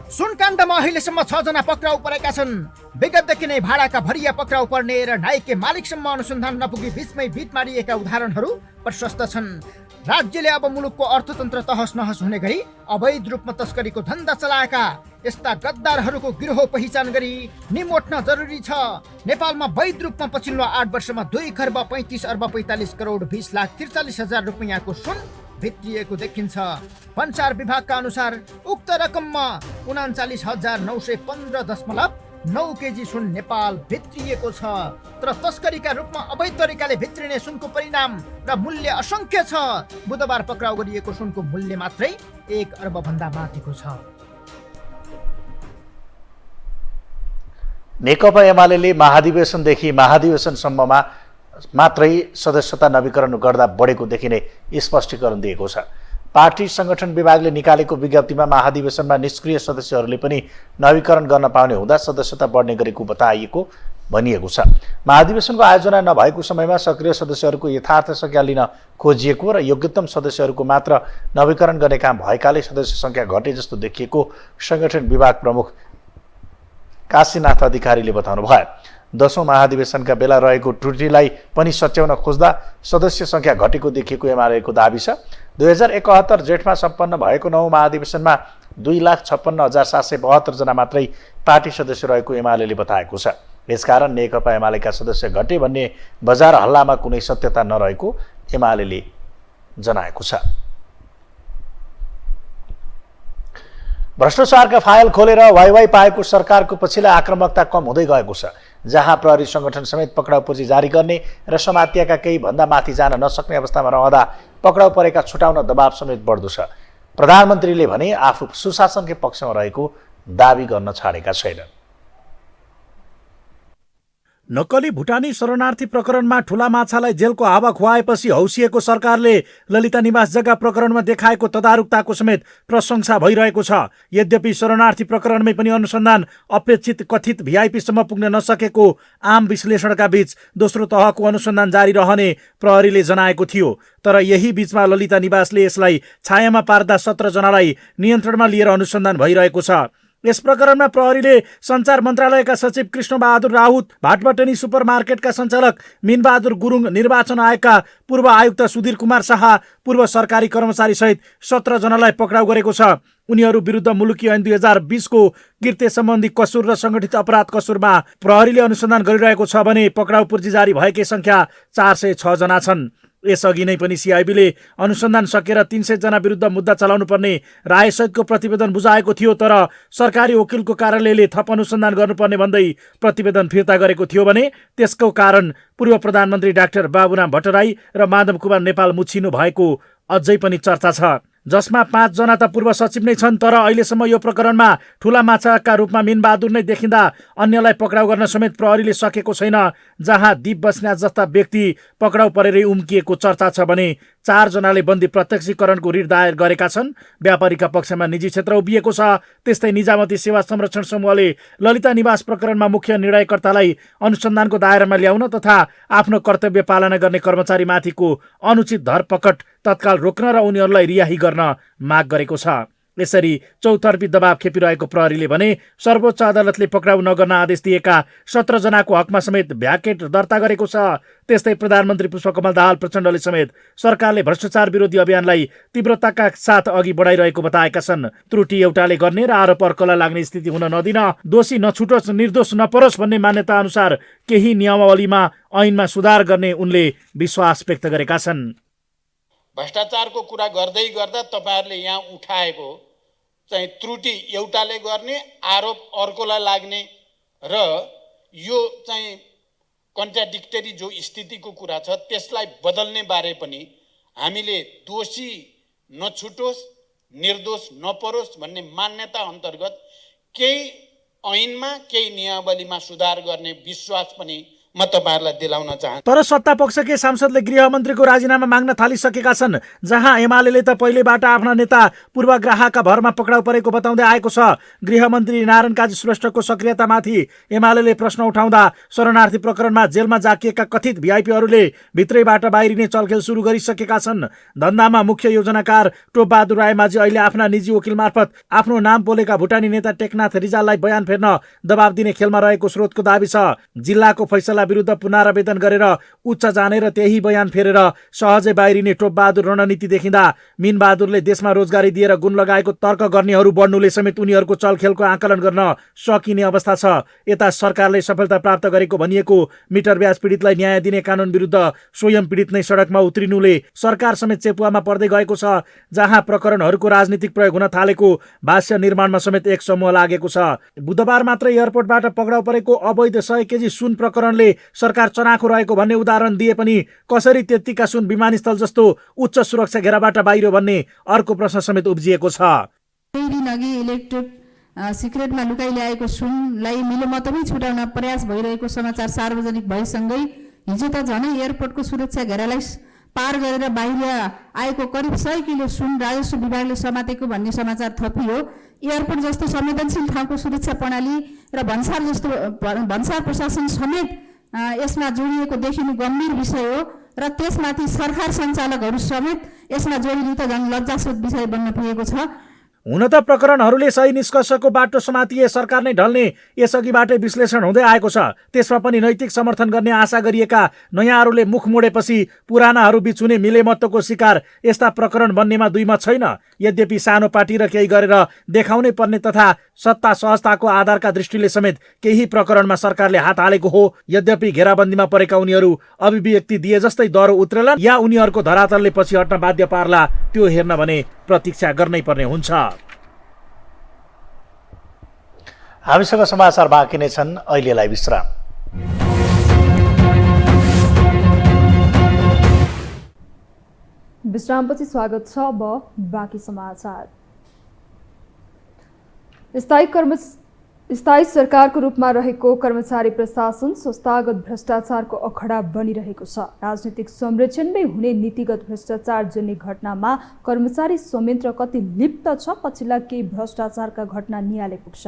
सुनकाण्डमा अहिलेसम्म 6 जना पक्राउ परेका छन्। विगतदेखि नै भाडाका भरिया पक्राउ पर्ने र नाइके मालिकसम्म अनुसन्धान नपुगी बीचमै भिड मारिएका उदाहरणहरू प्रशस्त छन्। राज्यले अब मुलुकको अर्थतन्त्र तहस नहस हुने गरी अवैध रूपमा तस्करीको धन्दा चलाएका यस्ता गद्दारहरूको गिरोह पहिचान गरी निमोट्न जरुरी छ। नेपालमा वैध रूपमा पछिल्लो 8 वर्षमा 2 खर्ब 35 अर्ब 45 करोड 20 लाख 43,000 रुपैयाँको सुन भित्रिएको देखिन्छ। भन्सार विभागका अनुसार उक्त रकममा 39,915.92 9 केजी सुन नेपाल भित्रिएको छ। तर तस्करीका रूपमा अवैध तरिकाले भित्रिने सुनको परिणाम र मूल्य असंख्य छ। बुधबार पक्राउ गरिएको सुनको मूल्य मात्रै 1 अर्ब भन्दा माथिको छ। नेकपा एमाले महाधिवेशनदेखि महाधिवेशनसम्ममा मात्रै सदस्यता नवीकरण गर्दा बढेको देखिने स्पष्टीकरण दिएको छ। पार्टी संगठन विभागले निकालेको विज्ञप्तिमा महाधिवेशनमा निष्क्रिय सदस्यहरूले पनि नवीकरण गर्न पाउने हुँदा सदस्यता बढ्ने गरेको भनिएको छ। महाधिवेशनको आयोजना नभएको समयमा सक्रिय सदस्यहरूको यथार्थ संख्या लिन खोजिएको र योग्यतम सदस्यहरूको मात्र नवीकरण गर्ने काम भएकाले सदस्य संख्या घटे जस्तो देखिएको संगठन विभाग प्रमुख काशीनाथ अधिकारीले बताउनु भयो। 10औं महाधिवेशनका बेला रहेको त्रुटिलाई पनि सच्याउन खोज्दा सदस्य संख्या घटेको देखिएको एमालेको दाबी छ। 2071 जेठमा सम्पन्न भएको 9औं महाधिवेशनमा 2,56,772 जना मात्रै पार्टी सदस्य रहेको एमाले बताएको छ। यसकारण नेकपा एमालेका सदस्य घटे भन्ने बजार हल्लामा कुनै सत्यता नरहेको एमाले जनाएको छ। भ्रष्टाचारका फाइल खोलेर वाइवाई पाएको सरकारको पछिल्लो आक्रामकता कम हुँदै गएको छ। जहाँ प्रहरी संगठन समेत पक्राउ पर्ची जारी गर्ने र समातिएका केही भन्दा माथि जान नसक्ने अवस्थामा रहँदा पक्राउ परेका छुटाउन दबाव समेत बढ्दो छ। प्रधानमन्त्रीले भने आफू सुशासनकै पक्षमा रहेको दाबी गर्न छाडेका छैनन्। नक्कली भुटानी शरणार्थी प्रकरणमा ठूला माछालाई जेलको हावा खुवाएपछि हौसिएको सरकारले ललिता निवास जग्गा प्रकरणमा देखाएको तदारुकताको समेत प्रशंसा भइरहेको छ। यद्यपि शरणार्थी प्रकरणमै पनि अनुसन्धान अपेक्षित कथित भिआइपीसम्म पुग्न नसकेको आम विश्लेषणका बीच दोस्रो तहको अनुसन्धान जारी रहने प्रहरीले जनाएको थियो। तर यही बीचमा ललिता निवासले यसलाई छायामा पार्दा 17 जनालाई नियन्त्रणमा लिएर अनुसन्धान भइरहेको छ। यस प्रकरणमा प्रहरीले सञ्चार मन्त्रालयका सचिव कृष्णबहादुर राउत, भाटबटनी सुपरमार्केटका सञ्चालक मिनबहादुर गुरुङ, निर्वाचन आयोगका पूर्व आयुक्त सुधीर कुमार शाह, पूर्व सरकारी कर्मचारी सहित 17 जनालाई पक्राउ गरेको छ। उनीहरू विरुद्ध मुलुकी ऐन 2020 को कृत्य सम्बन्धी कसुर र संगठित अपराध कसुरमा प्रहरीले अनुसन्धान गरिरहेको छ भने पक्राउ पूर्जी जारी भएकै संख्या 406 जना छन्। यसअघि नै पनि सिआइबीले अनुसन्धान सकेर 300 जना विरुद्ध मुद्दा चलाउनु पर्ने रायसहितको प्रतिवेदन बुझाएको थियो। तर सरकारी वकिलको कार्यालयले थप अनुसन्धान गर्नुपर्ने भन्दै प्रतिवेदन फिर्ता गरेको थियो भने त्यसको कारण पूर्व प्रधानमन्त्री डाक्टर बाबुराम भट्टराई र माधव कुमार नेपाल मुछिनु भएको अझै पनि चर्चा छ, जसमा 5 जना त पूर्व सचिव नै छन्। तर अहिलेसम्म यो प्रकरणमा ठूला माछाका रूपमा मिनबहादुर नै देखिँदा अन्यलाई पक्राउ गर्न समेत प्रहरीले सकेको छैन। जहाँ दीप बस्नेत जस्ता व्यक्ति पक्राउ परेरै उम्किएको चर्चा छ भने 4 जनाले बन्दी प्रत्यक्षीकरणको रिट दायर गरेका छन्। व्यापारीका पक्षमा निजी क्षेत्र उभिएको छ। त्यस्तै निजामती सेवा संरक्षण समूहले ललिता निवास प्रकरणमा मुख्य निर्णयकर्तालाई अनुसन्धानको दायरामा ल्याउन तथा आफ्नो कर्तव्य पालना गर्ने कर्मचारीमाथिको अनुचित धरपकड तत्काल रोक्न र उनीहरूलाई रिहाई गर्न माग गरेको छ। यसरी चौतर्फी दबाव खेपिरहेको प्रहरीले भने सर्वोच्च अदालतले पक्राउ नगर्न आदेश दिएका 17 जनाको हकमा समेत भ्याकेट दर्ता गरेको छ। त्यस्तै प्रधानमन्त्री पुष्पकमल दाहाल प्रचण्डले समेत सरकारले भ्रष्टाचार विरोधी अभियानलाई तीव्रताका साथ अघि बढाइरहेको बताएका छन्। त्रुटि एउटाले गर्ने र आरोप अर्कोलाई लाग्ने स्थिति हुन नदिन, दोषी नछुटोस्, निर्दोष नपरोस् भन्ने मान्यता अनुसार केही नियमावलीमा ऐनमा सुधार गर्ने उनले विश्वास व्यक्त गरेका छन्। भ्रष्टाचारको कुरा गर्दै गर्दा तपाईहरुले यहाँ उठाएको चाहिँ त्रुटि एउटाले गर्ने, आरोप अर्कोलाई लाग्ने र यो चाहिँ कन्ट्राडिक्टरी जो स्थितिको कुरा छ त्यसलाई बदल्ने बारे पनि हामीले दोषी नछुटोस्, निर्दोष नपरोस् भन्ने मान्यता अन्तर्गत केही ऐनमा केही नियमावलीमा सुधार गर्ने विश्वास पनि म तपाईहरुलाई दिलाउन चाहन्छु। तर सत्ता पक्षकै सांसदले गृहमन्त्रीको राजीनामा माग्न थालिसकेका छन्। जहाँ एमाले त पहिलेबाट आफ्ना नेता पूर्वाग्रहका भरमा पक्राउ परेको बताउँदै आएको छ। गृहमन्त्री नारायण काजी श्रेष्ठको सक्रियतामाथि एमाले प्रश्न उठाउँदा शरणार्थी प्रकरणमा जेलमा जाकिएका कथित भिआइपीहरूले भित्रैबाट बाहिरिने चलखेल सुरु गरिसकेका छन्। धन्दामा मुख्य योजनाकार टोपबहादुर रायमाझी अहिले आफ्ना निजी वकिल मार्फत आफ्नो नाम बोलेका भुटानी नेता टेकनाथ रिजाललाई बयान फेर्न दबाब दिने खेलमा रहेको स्रोतको दाबी छ। जिल्लाको फैसला विरुद्ध पुनरावेदन गरेर उच्च जाने र त्यही बयान फेरेर सहजै बाहिरिने टोपबहादुर रणनीति देखिँदा मिनबहादुरले देशमा रोजगारी दिएर गुण लगाएको तर्क गर्नेहरू बढ्नुले समेत उनीहरूको चलखेलको आकलन गर्न सकिने अवस्था छ। यता सरकारले सफलता प्राप्त गरेको भनिएको मिटर ब्याज पीडितलाई न्याय दिने कानुन विरुद्ध स्वयं पीडित नै सडकमा उत्रिनुले सरकार समेत चेपुवामा पर्दै गएको छ, जहाँ प्रकरणहरूको राजनीतिक प्रयोग हुन थालेको भाष्य निर्माणमा समेत एक समूह लागेको छ। बुधबार मात्र एयरपोर्टबाट पक्राउ परेको अवैध 100 केजी सुन प्रकरणले सरकार चनाखो रहेको भन्ने उदाहरण दिए पनि कसरी त्यत्तिका सुन विमानस्थल जस्तो उच्च सुरक्षा घेराबाट बाहिर भन्ने अर्को प्रश्न समेत उब्जिएको छ। केही दिन अघि इलेक्ट्रिक सिक्रेटमा लुकाइ ल्याएको सुनलाई मिलोमतोमै छुटाउन प्रयास भइरहेको समाचार सार्वजनिक भएसँगै हिजो त झनै एयरपोर्टको सुरक्षा घेरालाई पार गरेर बाहिर आएको करिब 100 किलो सुन राजस्व विभागले समातेको भन्ने समाचार थपियो। एयरपोर्ट जस्तो संवेदनशील ठाउँको सुरक्षा प्रणाली र भन्सार प्रशासन समेत यसमा जोडिएको देखिनु गम्भीर विषय हो र त्यसमाथि सरकार सञ्चालकहरू समेत यसमा जोडिनु त झन् लज्जास्पद विषय बन्न पुगेको छ। हुन त प्रकरणहरूले सही निष्कर्षको बाटो समातिए सरकार नै ढल्ने यसअघिबाटै विश्लेषण हुँदै आएको छ। त्यसमा पनि नैतिक समर्थन गर्ने आशा गरिएका नयाँहरूले मुख मोडेपछि पुरानाहरू बीच हुने मिलेमत्तको शिकार यस्ता प्रकरण बन्नेमा दुईमत छैन। यद्यपि सानो पार्टी र केही गरेर देखाउनै पर्ने तथा सत्ता सहजताको आधारका दृष्टिले समेत केही प्रकरणमा सरकारले हात हालेको हो। यद्यपि घेराबन्दीमा परेका उनीहरू अभिव्यक्ति दिए जस्तै दह्रो उत्रेलान् या उनीहरूको धरातलले पछि हट्न बाध्य पार्ला, त्यो हेर्न भने प्रतीक्षा गर्नै पर्ने हुन्छ। हामीसँग समाचार बाँकी नै छन्, अहिलेलाई विश्राम। विश्रामपछि स्वागत छ। अब बाँकी समाचार। स्थायी सरकारको रूपमा रहेको कर्मचारी प्रशासन संस्थागत भ्रष्टाचारको अखडा बनिरहेको छ। राजनीतिक संरक्षणमै हुने नीतिगत भ्रष्टाचार जन्य घटनामा कर्मचारी संयन्त्र कति लिप्त छ, पछिल्ला केही भ्रष्टाचारका घटना नियाले पुग्छ।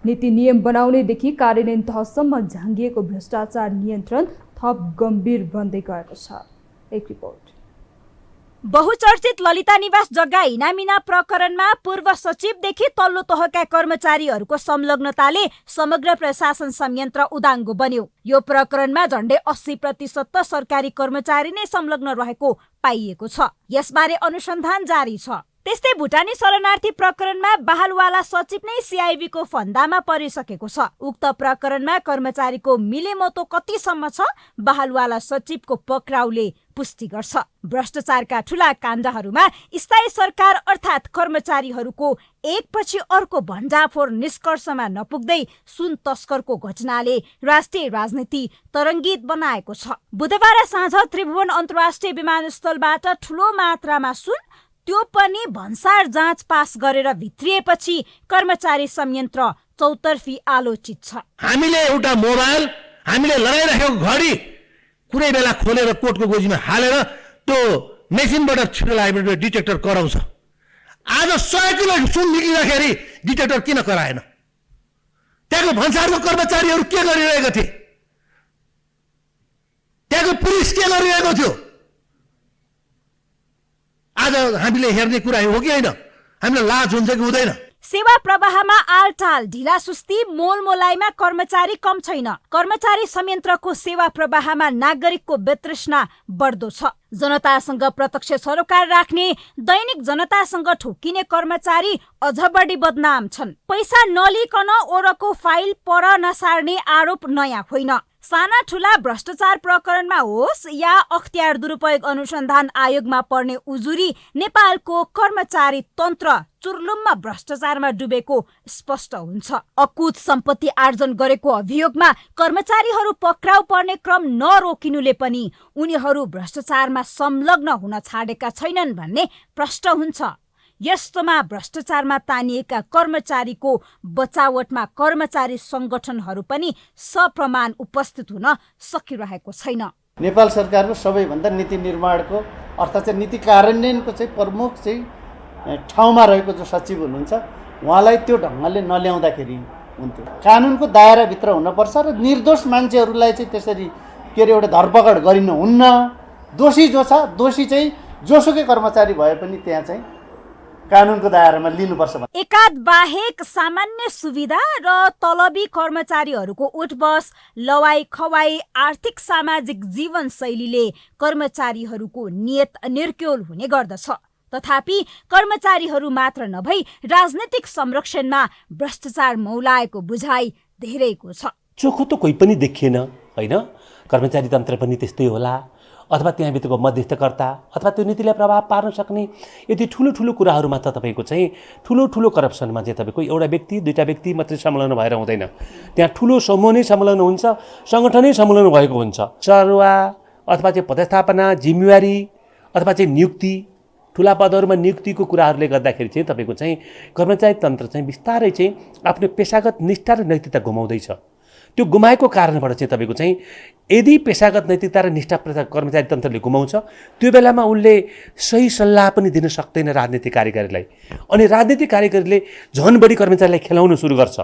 नीति नियम बनाउनेदेखि कार्यान्वयन तहसम्म झाँगिएको भ्रष्टाचार नियन्त्रण थप गम्भीर बन्दै गएको छ। एक रिपोर्ट। बहुचर्चित ललिता निवास जग्गा हिनामिना प्रकरणमा पूर्व सचिवदेखि तल्लो तहका कर्मचारीहरूको संलग्नताले समग्र प्रशासन संयन्त्र उदाङ्गो बन्यो। यो प्रकरणमा झण्डै 80% त सरकारी कर्मचारी नै संलग्न रहेको पाइएको छ। यसबारे अनुसन्धान जारी छ। त्यस्तै भुटानी शरणार्थी प्रकरणमा बहालवाला सचिव नै सिआइबीको फन्दामा परिसकेको छ। उक्त प्रकरणमा कर्मचारीको मिलेमतो कतिसम्म छ, बहालवाला सचिवको पक्राउले पुष्टि गर्छ। भ्रष्टाचारका ठूला काण्डहरूमा स्थायी सरकार अर्थात् कर्मचारीहरूको एकपछि अर्को भण्डाफोर निष्कर्षमा नपुग्दै सुन तस्करको घटनाले राष्ट्रिय राजनीति तरङ्गित बनाएको छ। बुधबार साँझ त्रिभुवन अन्तर्राष्ट्रिय विमानस्थलबाट ठूलो मात्रामा सुन, त्यो पनि भन्सार जाँच पास गरेर भित्रिएपछि कर्मचारी संयन्त्र चौतर्फी आलोचित छ। हामीले एउटा मोबाइल, हामीले लगाइराखेको घडी कुनै बेला खोलेर कोर्टको गोजीमा हालेर त्यो मेसिनबाट छिटो लागेपछि डिटेक्टर कराउँछ। आज 100 किलो सुन निक्लिँदाखेरि डिटेक्टर किन कराएन? त्यहाँको भन्सारको कर्मचारीहरू के गरिरहेको थिए? त्यहाँको पुलिस के गरिरहेको थियो? आज हामीले हेर्ने कुरा हो कि होइन? हामीलाई लाज हुन्छ कि हुँदैन? सेवा प्रवाहमा आलटाल, ढिला सुस्ती, मोलमोलाइमा कर्मचारी कम छैन। कर्मचारी संयन्त्रको सेवा प्रवाहमा नागरिकको वितृष्णा बढ्दो छ। जनतासँग प्रत्यक्ष सरोकार राख्ने, दैनिक जनतासँग ठोकिने कर्मचारी अझ बढी बदनाम छन्। पैसा नलिकन ओरको फाइल पर नसार्ने आरोप नयाँ होइन। साना ठूला भ्रष्टाचार प्रकरणमा होस् या अख्तियार दुरुपयोग अनुसन्धान आयोगमा पर्ने उजुरी, नेपालको कर्मचारी तन्त्र चुर्लुममा भ्रष्टाचारमा डुबेको स्पष्ट हुन्छ। अकुत सम्पत्ति आर्जन गरेको अभियोगमा कर्मचारीहरू पक्राउ पर्ने क्रम नरोकिनुले पनि उनीहरू भ्रष्टाचारमा संलग्न हुन छाडेका छैनन् भन्ने प्रश्न हुन्छ। यस्तोमा भ्रष्टाचारमा तानिएका कर्मचारीको बचावटमा कर्मचारी संगठनहरू पनि सप्रमाण उपस्थित हुन सकिरहेको छैन। नेपाल सरकारको सबैभन्दा नीति निर्माणको अर्थात् चाहिँ नीति कार्यान्वयनको चाहिँ प्रमुख चाहिँ ठाउँमा रहेको जो सचिव हुनुहुन्छ, उहाँलाई त्यो ढङ्गले नल्याउँदाखेरि हुन्थ्यो। कानुनको दायराभित्र हुनुपर्छ र निर्दोष मान्छेहरूलाई चाहिँ त्यसरी के अरे एउटा धरपकड गरिनु हुन्न। दोषी जो छ, दोषी चाहिँ जोसुकै कर्मचारी भए पनि त्यहाँ चाहिँ कानुनको दायरामा लिनुपर्छ। एकाध बाहेक सामान्य सुविधा र तलबी कर्मचारीहरूको उठबस, लवाई खवाई, आर्थिक सामाजिक जीवनशैलीले कर्मचारीहरूको नियत निर्क्योल हुने गर्दछ। तथापि कर्मचारीहरू मात्र नभई राजनीतिक संरक्षणमा भ्रष्टाचार मौलाएको बुझाइ धेरैको छ। चोखो त कोही पनि देखिएन होइन। कर्मचारी तन्त्र पनि त्यस्तै होला, अथवा त्यहाँभित्रको मध्यस्थकर्ता अथवा त्यो नीतिलाई प्रभाव पार्न सक्ने यदि ठुलो ठुलो कुराहरूमा त तपाईँको चाहिँ ठुलो ठुलो करप्सनमा चाहिँ तपाईँको एउटा व्यक्ति दुईवटा व्यक्ति मात्रै संलग्न भएर हुँदैन, त्यहाँ ठुलो समूह नै संलग्न हुन्छ, सङ्गठनै संलग्न भएको हुन्छ। चरुवा अथवा चाहिँ पदस्थापना, जिम्मेवारी अथवा चाहिँ नियुक्ति, ठुला पदहरूमा नियुक्तिको कुराहरूले गर्दाखेरि चाहिँ तपाईँको चाहिँ कर्मचारी तन्त्र चाहिँ बिस्तारै चाहिँ आफ्नो पेसागत निष्ठा र नैतिकता गुमाउँदैछ। त्यो गुमाएको कारणबाट चाहिँ तपाईँको चाहिँ यदि पेसागत नैतिकता र निष्ठा कर्मचारी तन्त्रले गुमाउँछ, त्यो बेलामा उनले सही सल्लाह पनि दिन सक्दैन राजनीतिक कार्यकारीलाई, अनि राजनीतिक कार्यकारीले झन् बढी कर्मचारीलाई खेलाउन सुरु गर्छ।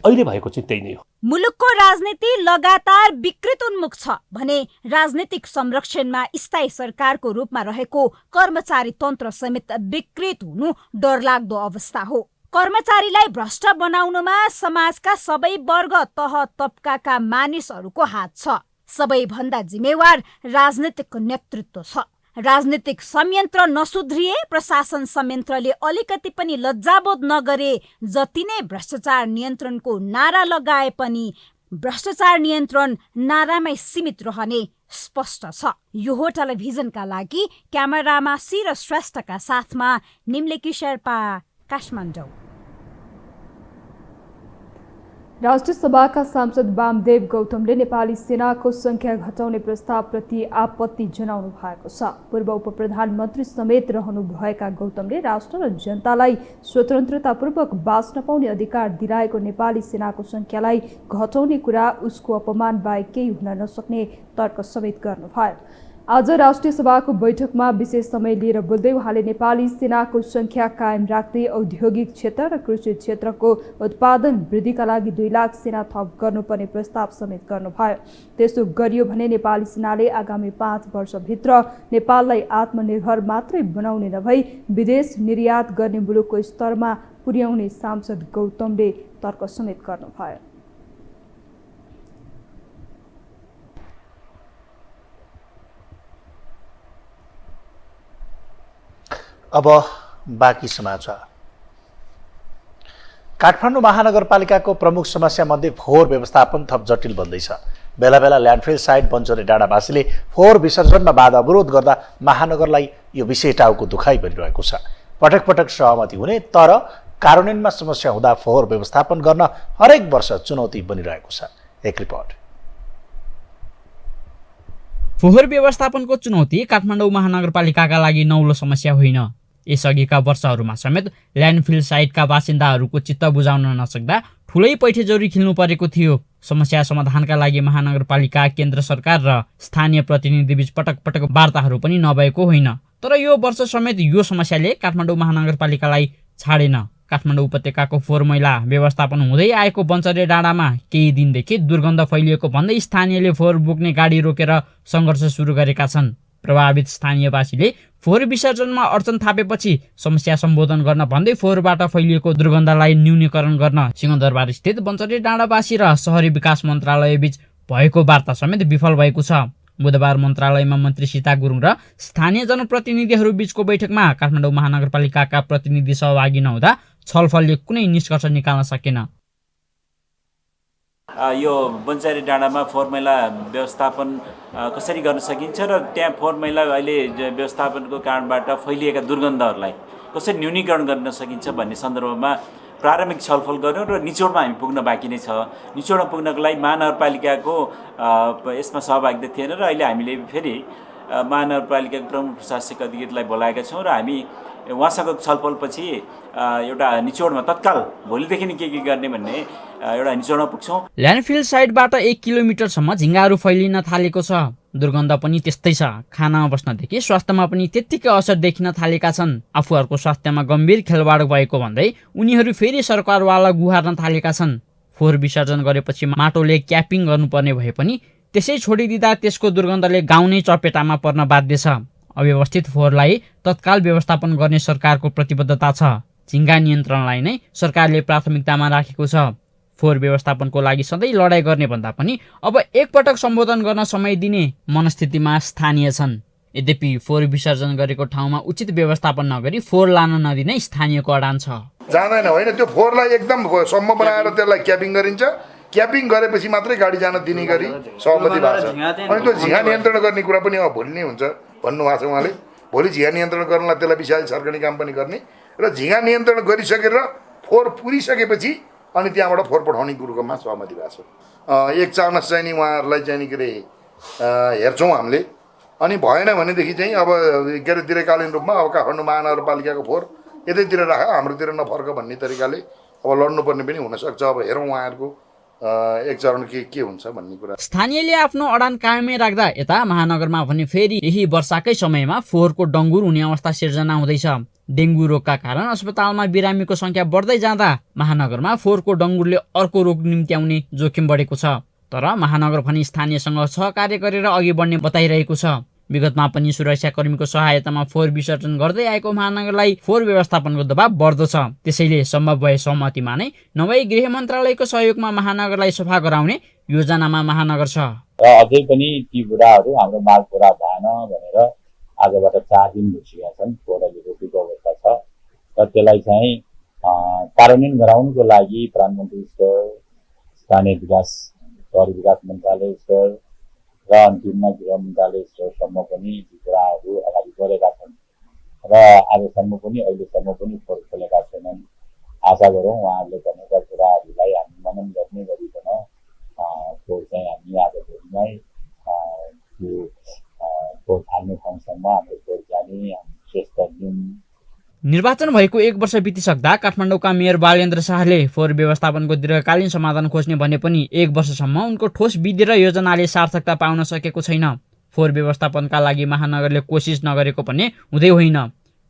अहिले भएको चाहिँ त्यही नै हो। मुलुकको राजनीति लगातार विकृत उन्मुख छ भने राजनीतिक संरक्षणमा स्थायी सरकारको रूपमा रहेको कर्मचारी तन्त्र समेत विकृत हुनु डरलाग्दो अवस्था हो। कर्मचारीलाई भ्रष्ट बनाउनुमा समाजका सबै वर्ग तह तबकाका मानिसहरूको हात छ। सबैभन्दा जिम्मेवार राजनीतिक नेतृत्व छ। राजनीतिक संयन्त्र नसुध्रिए, प्रशासन संयन्त्रले अलिकति पनि लज्जाबोध नगरे, जति नै भ्रष्टाचार नियन्त्रणको नारा लगाए पनि भ्रष्टाचार नियन्त्रण नारामै सीमित रहने स्पष्ट छ। यो हो टेलिभिजनका लागि क्यामेरामा सिर श्रेष्ठका साथमा निम्लेकी शेर्पा, काठमाडौँ। राष्ट्रिय सभाका सांसद वामदेव गौतमले नेपाली सेनाको संख्या घटाउने प्रस्तावप्रति आपत्ति जनाउनु भएको छ। पूर्व उप प्रधानमन्त्री समेत रहनुभएका गौतमले राष्ट्र र जनतालाई स्वतन्त्रतापूर्वक बाँच्न पाउने अधिकार दिलाएको नेपाली सेनाको संख्यालाई घटाउने कुरा उसको अपमान बाहेक केही हुन नसक्ने तर्क समेत गर्नुभयो। आज राष्ट्रिय सभाको बैठकमा विशेष समय लिएर बोल्दै उहाँले नेपाली सेनाको संख्या कायम राख्दै औद्योगिक क्षेत्र र कृषि क्षेत्रको उत्पादन वृद्धिका लागि 2 लाख सेना थप गर्नुपर्ने प्रस्ताव समेत गर्नुभयो। त्यसो गरियो भने नेपाली सेनाले आगामी 5 वर्षभित्र नेपाललाई आत्मनिर्भर मात्रै बनाउने नभई विदेश निर्यात गर्ने मुलुकको स्तरमा पुर्याउने सांसद गौतमले तर्क समेत गर्नुभयो। अब बाँकी समाचार। काठमाडौँ महानगरपालिकाको प्रमुख समस्या मध्ये फोहोर व्यवस्थापन थप जटिल बन्दैछ। बेला बेला ल्यान्डफिल साइट बन्चोरे डाँडावासीले फोहोर विसर्जनमा बाधा अवरोध गर्दा महानगरलाई यो विषय टाउको दुखाइ परिरहेको छ। पटक पटक सहमति हुने तर कार्यान्वयनमा समस्या हुँदा फोहोर व्यवस्थापन गर्न हरेक वर्ष चुनौती बनिरहेको छ। एक रिपोर्ट। फोहोर व्यवस्थापनको चुनौती काठमाडौँ महानगरपालिकाका लागि नौलो समस्या होइन। यसअघिका वर्षहरूमा समेत ल्यान्डफिल साइटका बासिन्दाहरूको चित्त बुझाउन नसक्दा ठुलै पैठेजौरी खिल्नु परेको थियो। समस्या समाधानका लागि महानगरपालिका, केन्द्र सरकार र स्थानीय प्रतिनिधिबीच पटक पटक वार्ताहरू पनि नभएको होइन। तर यो वर्ष समेत यो समस्याले काठमाडौँ महानगरपालिकालाई छाडेन। काठमाडौँ उपत्यकाको फोहोर मैला व्यवस्थापन हुँदै आएको बन्चरे डाँडामा केही दिनदेखि दुर्गन्ध फैलिएको भन्दै स्थानीयले फोहोर बोक्ने गाडी रोकेर सङ्घर्ष सुरु गरेका छन्। प्रभावित स्थानीयवासीले फोहोर विसर्जनमा अडचन थापेपछि समस्या सम्बोधन गर्न भन्दै फोहोरबाट फैलिएको दुर्गन्धलाई न्यूनीकरण गर्न सिंहदरबार स्थित बन्चरे डाँडावासी र शहरी विकास मन्त्रालयबीच भएको वार्ता समेत विफल भएको छ। बुधबार मन्त्रालयमा मन्त्री सीता गुरुङ र स्थानीय जनप्रतिनिधिहरू बीचको बैठकमा काठमाडौँ महानगरपालिकाका प्रतिनिधि सहभागी नहुँदा छलफलले कुनै निष्कर्ष निकाल्न सकेन। यो बन्चरे डाँडामा फोहोर मैला व्यवस्थापन कसरी गर्न सकिन्छ र त्यहाँ फोहोर मैला अहिले व्यवस्थापनको कारणबाट फैलिएका दुर्गन्धहरूलाई कसरी न्यूनीकरण गर्न सकिन्छ भन्ने सन्दर्भमा प्रारम्भिक छलफल गऱ्यौँ र निचोडमा हामी पुग्न बाँकी नै छ। निचोडमा पुग्नको लागि महानगरपालिकाको यसमा सहभागिता थिएन र अहिले हामीले फेरि महानगरपालिकाको प्रमुख प्रशासक अधिकारीलाई बोलाएका छौँ र हामी उहाँसँग छलफलपछि एउटा निचोडमा तत्काल भोलिदेखि नै के गर्ने भन्ने एउटा निचोडमा पुग्छौँ। ल्यान्डफिल साइटबाट 1 किलोमिटरसम्म झिङ्गाहरू फैलिन थालेको छ। दुर्गन्ध पनि त्यस्तै छ। खानामा बस्नदेखि स्वास्थ्यमा पनि त्यत्तिकै असर देखिन थालेका छन्। आफूहरूको स्वास्थ्यमा गम्भीर खेलवाड भएको भन्दै उनीहरू फेरि सरकारवाला गुहार्न थालेका छन्। फोहोर विसर्जन गरेपछि माटोले क्यापिङ गर्नुपर्ने भए पनि त्यसै छोडिदिँदा त्यसको दुर्गन्धले गाउँ नै चपेटामा पर्न बाध्य छ। अव्यवस्थित फोहोरलाई तत्काल व्यवस्थापन गर्ने सरकारको प्रतिबद्धता छ। झिङ्गा नियन्त्रणलाई नै सरकारले प्राथमिकतामा राखेको छ। फोहोर व्यवस्थापनको लागि सधैँ लडाइँ गर्ने भन्दा पनि अब एकपटक सम्बोधन गर्न समय दिने मनस्थितिमा स्थानीय छन्। यद्यपि फोहोर विसर्जन गरेको ठाउँमा उचित व्यवस्थापन नगरी फोहोर लान नदिने स्थानीयको अडान छ। जाँदैन होइन, त्यो फोहोरलाई एकदम सम्म बनाएर त्यसलाई क्यापिङ गरिन्छ। क्यापिङ गरेपछि मात्रै गाडी जान दिने गरी सहमति भएको छ। अनि त्यो झिँगा नियन्त्रण गर्ने कुरा पनि अब भोलि नै हुन्छ भन्नुभएको छ उहाँले। भोलि झिँगा नियन्त्रण गर्नलाई त्यसलाई विशाल सर्कने काम पनि गर्ने र झिँगा नियन्त्रण गरिसकेर फोहोर पुरिसकेपछि अनि त्यहाँबाट फोहोर पठाउने कुरोमा सहमति भएको छ। एक चान्स चाहिँ नि उहाँहरूलाई चाहिँ नि के अरे हेर्छौँ हामीले। अनि भएन भनेदेखि चाहिँ अब के अरे दीर्घकालीन रूपमा अब काठमाडौँ महानगरपालिकाको फोहोर यतैतिर राख, हाम्रोतिर नफर्क भन्ने तरिकाले अब लड्नुपर्ने पनि हुनसक्छ। अब हेरौँ उहाँहरूको एक चरण के हुन्छ भन्ने कुरा। स्थानीयले आफ्नो अडान कायमै राख्दा यता महानगरमा भने फेरि यही वर्षाकै समयमा फोहोरको डङ्गुर हुने अवस्था सिर्जना हुँदैछ। डेङ्गु रोगका कारण अस्पतालमा बिरामीको संख्या बढ्दै जाँदा महानगरमा फोहोरको डङ्गुरले अर्को रोग निम्त्याउने जोखिम बढेको छ। तर महानगर भने स्थानीयसँग सहकार्य गरेर अघि बढ्ने बताइरहेको छ। विगतमा पनि सुरक्षाकर्मीको सहायतामा फोहोर विसर्जन गर्दै आएको महानगरलाई फोहोर व्यवस्थापनको दबाव बढ्दो छ। त्यसैले सम्भव भए सहमतिमा नै नभई गृह मन्त्रालयको सहयोगमा महानगरलाई सफा गराउने योजनामा महानगर छ। र अझै पनि ती बुढाहरू हाम्रो माल पुरा भएन भनेर आजबाट 4 दिन भइसकेका छन्। फोहोरले रोकेको अवस्था छ र त्यसलाई चाहिँ कार्यान्वयन गराउनको लागि प्रधानमन्त्री स्तर, स्थानीय विकास सहरी विकास मन्त्रालय स्तर र अन्तिममा गृह मन्त्रालय स्तरसम्म पनि कुराहरू अगाडि बढेका छन् र आजसम्म पनि अहिलेसम्म पनि फोहोर खोलेका छैनन्। आशा गरौँ उहाँहरूले भनेका कुराहरूलाई हामी मनन गर्ने गरिकन फोहोर चाहिँ हामी आज भोलिमै त्यो फोहोर फाल्ने ठाउँसम्म हाम्रो फोहोर जाने हामी चेष्टा दिउँ। निर्वाचन भएको 1 वर्ष बितिसक्दा काठमाडौँका मेयर बालेन्द्र शाहले फोहोर व्यवस्थापनको दीर्घकालीन समाधान खोज्ने भने पनि 1 वर्षसम्म उनको ठोस विधि र योजनाले सार्थकता पाउन सकेको छैन। फोहोर व्यवस्थापनका लागि महानगरले कोसिस नगरेको पनि हुँदै होइन।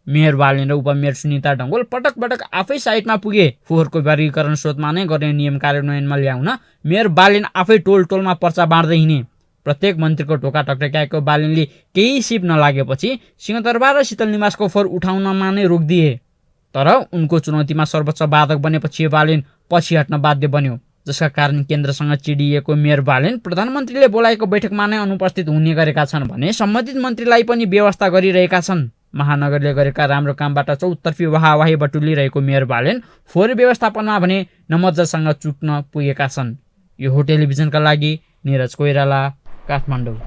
मेयर बालेन्द्र उपमेयर सुनिता डङ्गोल पटक पटक आफै साइटमा पुगे। फोहोरको वर्गीकरण स्रोतमा नै गर्ने नियम कार्यान्वयनमा ल्याउन मेयर बालेन आफै टोल टोलमा पर्चा बाँड्दै हिँडे। प्रत्येक मन्त्रीको ढोका टक्टक्याएको बालेनले केही सिप नलागेपछि सिंहदरबार र शीतल निवासको फोहोर उठाउनमा नै रोकिदिए। तर उनको चुनौतीमा सर्वोच्च बाधक बनेपछि बालेन पछि हट्न बाध्य बन्यो, जसका कारण केन्द्रसँग चिडिएको मेयर बालेन प्रधानमन्त्रीले बोलाएको बैठकमा नै अनुपस्थित हुने गरेका छन् भने सम्बन्धित मन्त्रीलाई पनि व्यवस्था गरिरहेका छन्। महानगरले गरेका राम्रो कामबाट चौतर्फी वाहवाही बटुलिरहेको मेयर बालेन फोहोर व्यवस्थापनमा भने नमज्जासँग चुक्न पुगेका छन्। यो हो टेलिभिजनका लागि निरज कोइराला, काठमाडौँ।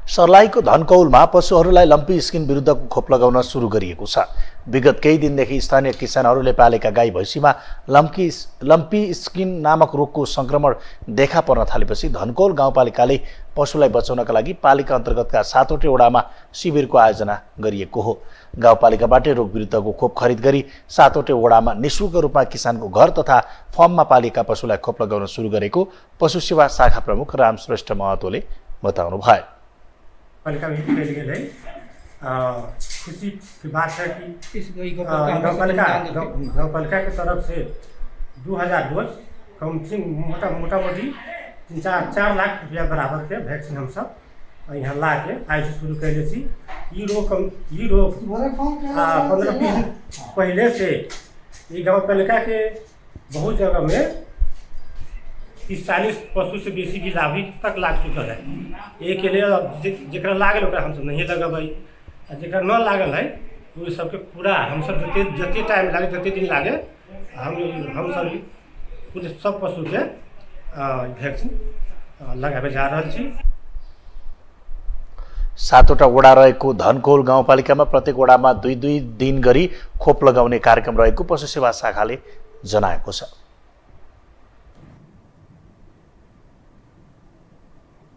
सर्लाहीको धनकौलमा पशुहरूलाई लम्पी स्किन विरुद्धको खोप लगाउन सुरु गरिएको छ। विगत केही दिनदेखि स्थानीय किसानहरूले पालेका गाई भैँसीमा लम्पी स्किन नामक रोगको संक्रमण देखा पर्न थालेपछि धनकौल गाउँपालिकाले पशुलाई बचाउनका लागि पालिका अन्तर्गतका 7वटै वडामा शिविरको आयोजना गरिएको हो। गाउँपालिकाबाटै रोग विरुद्धको खोप खरिद गरी 7वटै वडामा निःशुल्क रूपमा किसानको घर तथा फर्ममा पालिएका पशुलाई खोप लगाउन सुरु गरेको पशु सेवा शाखा प्रमुख राम श्रेष्ठ महतोले बताउनु भयो। पालिका में फैल गए खुशी की बात है कि गाँवपालिका की तरफ से 2000 डोज मोटामोटी 4 लाख रुपया बराबर के वैक्सीन हम सब यहाँ ला के आज शुरू कैले छी। ये रोग 15-20 पहले से ये गाँवपालिका के बहुत जगह में 30-40 पशु से बेसी की लाभी तक लाग चुकल है। एक के लिए जरा लागल हम सब नहीं लगेबै, जरा न लागल है वो सबके पूरा हम सब जते टाइम लागे जते दिन लागे हम सब पूरे सब पशु के वैक्सीन लगाबे जा रहल छी। 7वटा वडा रहेको धनकौल गाउँपालिकामा प्रत्येक वडामा 2-2 दिन गरी खोप लगाउने कार्यक्रम रहेको पशु सेवा शाखाले जनाएको छ।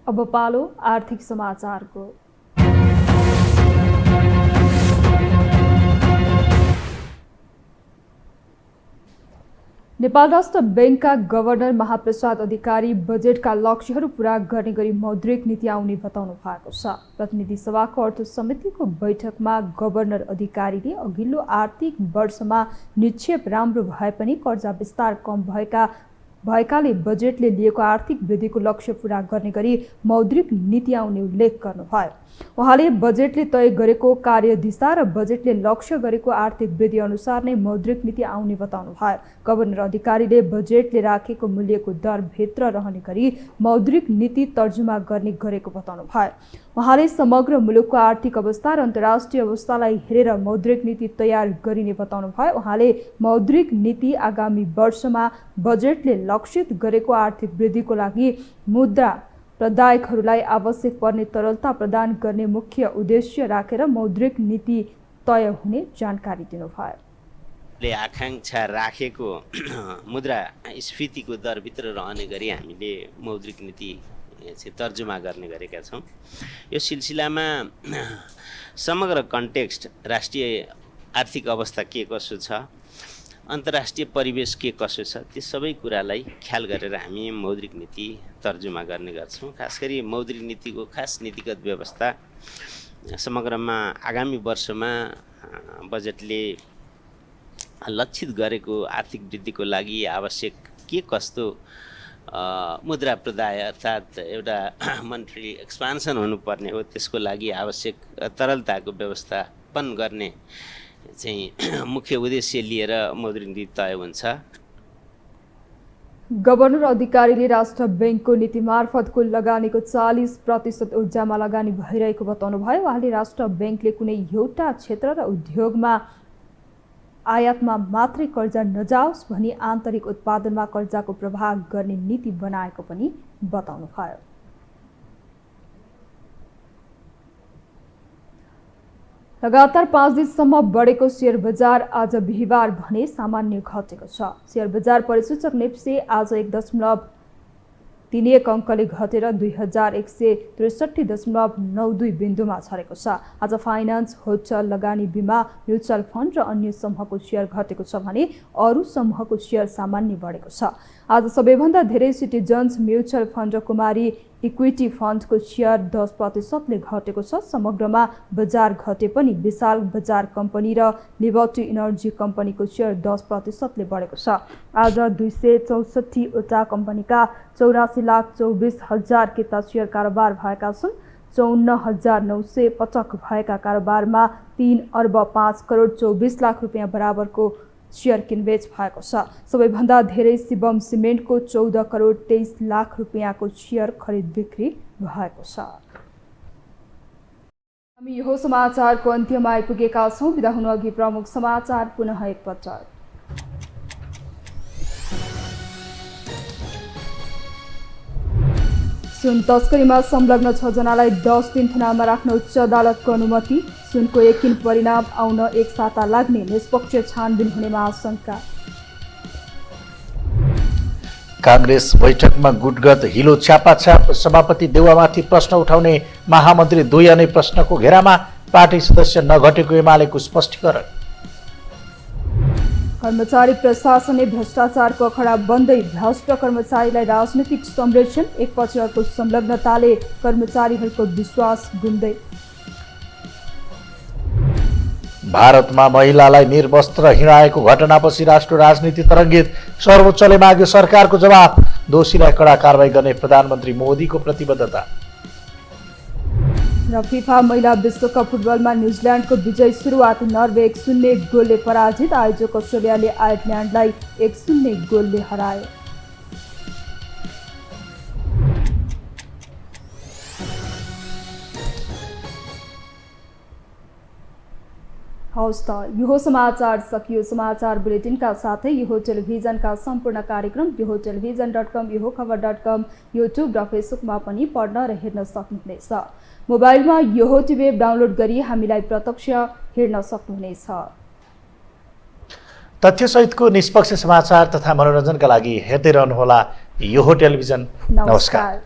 अब पालो आर्थिक समाचारको। नेपाल राष्ट्र बैंकका गभर्नर महाप्रसाद अधिकारी बजेटका लक्ष्यहरू पूरा गर्ने गरी मौद्रिक नीति आउने बताउनु भएको छ। प्रतिनिधि सभाको अर्थ समितिको बैठकमा गभर्नर अधिकारीले अघिल्लो आर्थिक वर्षमा निक्षेप राम्रो भए पनि कर्जा विस्तार कम भएका भएकाले बजेटले लिएको आर्थिक वृद्धिको लक्ष्य पूरा गर्ने गरी मौद्रिक नीति आउने उल्लेख गर्नुभयो। उहाँले बजेटले तय गरेको कार्यदिशा र बजेटले लक्ष्य गरेको आर्थिक वृद्धि अनुसार नै मौद्रिक नीति आउने बताउनुभयो। गभर्नर अधिकारीले बजेटले राखेको मूल्यको दर भित्र रहने गरी मौद्रिक नीति तर्जुमा गर्ने गरेको बताउनुभयो। उहाँले समग्र मुलुकको आर्थिक अवस्था र अन्तर्राष्ट्रिय अवस्थालाई हेरेर मौद्रिक नीति तयार गरिने बताउनुभयो। उहाँले मौद्रिक नीति आगामी वर्षमा बजेटले लक्षित गरेको आर्थिक वृद्धिको लागि मुद्रा प्रदायकहरूलाई आवश्यक पर्ने तरलता प्रदान गर्ने मुख्य उद्देश्य राखेर मौद्रिक नीति तय हुने जानकारी दिनुभयो। आकांक्षा राखेको मुद्रा स्फीतिको दरभित्र रहने गरी हामीले मौद्रिक नीति तर्जुमा गर्ने गरेका छौँ। यो सिलसिलामा समग्र कन्टेक्स्ट राष्ट्रिय आर्थिक अवस्था के कसो छ, अन्तर्राष्ट्रिय परिवेश के कसो छ, त्यो सबै कुरालाई ख्याल गरेर हामी मौद्रिक नीति तर्जुमा गर्ने गर्छौँ। खास गरी मौद्रिक नीतिको खास नीतिगत व्यवस्था समग्रमा आगामी वर्षमा बजेटले लक्षित गरेको आर्थिक वृद्धिको लागि आवश्यक के कस्तो मुद्रा प्रदाय अर्थात् एउटा मनिटरी एक्सपान्सन हुनुपर्ने हो, त्यसको लागि आवश्यक तरलताको व्यवस्थापन गर्ने चाहिँ मुख्य उद्देश्य लिएर मौद्रिक नीति तय हुन्छ। गभर्नर अधिकारीले राष्ट्र बैंकको नीति मार्फत कुल लगानीको 40% ऊर्जामा लगानी भइरहेको बताउनुभयो। उहाँले राष्ट्र बैंकले कुनै एउटा क्षेत्र र उद्योगमा आयातमा मात्रै कर्जा नजाओस् भनी आन्तरिक उत्पादनमा कर्जाको प्रभाव गर्ने नीति बनाएको पनि बताउनुभयो। लगातार 5 दिनसम्म बढेको शेयर बजार आज बिहिबार भने सामान्य घटेको छ। शेयर बजार परिसूचक नेप्से आज 1.31 अङ्कले घटेर 2163.92 बिन्दुमा झरेको छ। आज फाइनान्स, होटल, लगानी, बिमा, म्युचुअल फन्ड र अन्य समूहको शेयर घटेको छ भने अरू समूहको शेयर सामान्य बढेको छ। आज सबैभन्दा धेरै सिटिजन्स म्युचुअल फन्ड र कुमारी इक्विटी फन्डको शेयर 10%ले घटेको छ। समग्रमा बजार घटे पनि विशाल बजार कम्पनी र लिबर्टी इनर्जी कम्पनीको शेयर 10%ले बढेको छ। आज 264 वटा कम्पनीका 84,24,000 किता शेयर कारोबार भएका छन्। 54,900 पटक भएका कारोबारमा 3,05,24,00,000 रुपियाँ बराबरको शेयर किनबेच भएको छ। सबैभन्दा धेरै शिवम सिमेन्टको 14,23,00,000 रुपियाँको शेयर खरिद बिक्री भएको छ। हामी यो समाचारको अन्त्यमा आइपुगेका छौँ। बिदा हुनु अघि प्रमुख समाचार पुनः एकपटक। सुन तस्करीमा संलग्न 6 जनालाई 10 दिन थुनामा राख्न उच्च अदालतको अनुमति। सुनको यकिन परिणाम आउन 1 साता लाग्ने, निष्पक्ष छानबिन हुनेमा आशंका। कांग्रेस बैठकमा गुटगत हिलो छापाछाप, सभापति देउवामाथि प्रश्न उठाउने महामन्त्री दुईया नै प्रश्नको घेरामा, पार्टी सदस्य नघटेको एमालेको स्पष्टीकरण। कर्मचारी प्रशासनले भ्रष्टाचारको अखडा बन्दै भ्रष्ट कर्मचारीलाई राजनीतिक संरक्षण, एकपछि अर्को संलग्नताले कर्मचारीहरूको विश्वास गुम्दै। भारतमा महिलालाई निर्वस्त्र हिँडाएको घटनापछि राष्ट्र राजनीति तरङ्गित, सर्वोच्चले माग्यो सरकारको जवाफ, दोषीलाई कडा कारबाही गर्ने प्रधानमन्त्री मोदीको प्रतिबद्धता। र फिफा महिला विश्वकप फुटबलमा न्युजिल्यान्डको विजय सुरुवात, नर्वे 1-0 गोलले पराजित, आयोजक अस्ट्रेलियाले आयरल्यान्डलाई 1-0 गोलले हरायो। हवस् त यो समाचार सकियो। समाचार बुलेटिनका साथै यो टेलिभिजनका सम्पूर्ण कार्यक्रम यो टेलिभिजन.com, यो खबर.com, युट्युब र फेसबुकमा पनि पढ्न र हेर्न सक्नुहुनेछ। मोबाइलमा यो टिभी एप डाउनलोड गरी हामीलाई प्रत्यक्ष हेर्न सक्नुहुनेछ। तथ्यसहितको निष्पक्ष समाचार तथा मनोरञ्जनका लागि हेर्दै रहनुहोला यो टेलिभिजन। नमस्कार।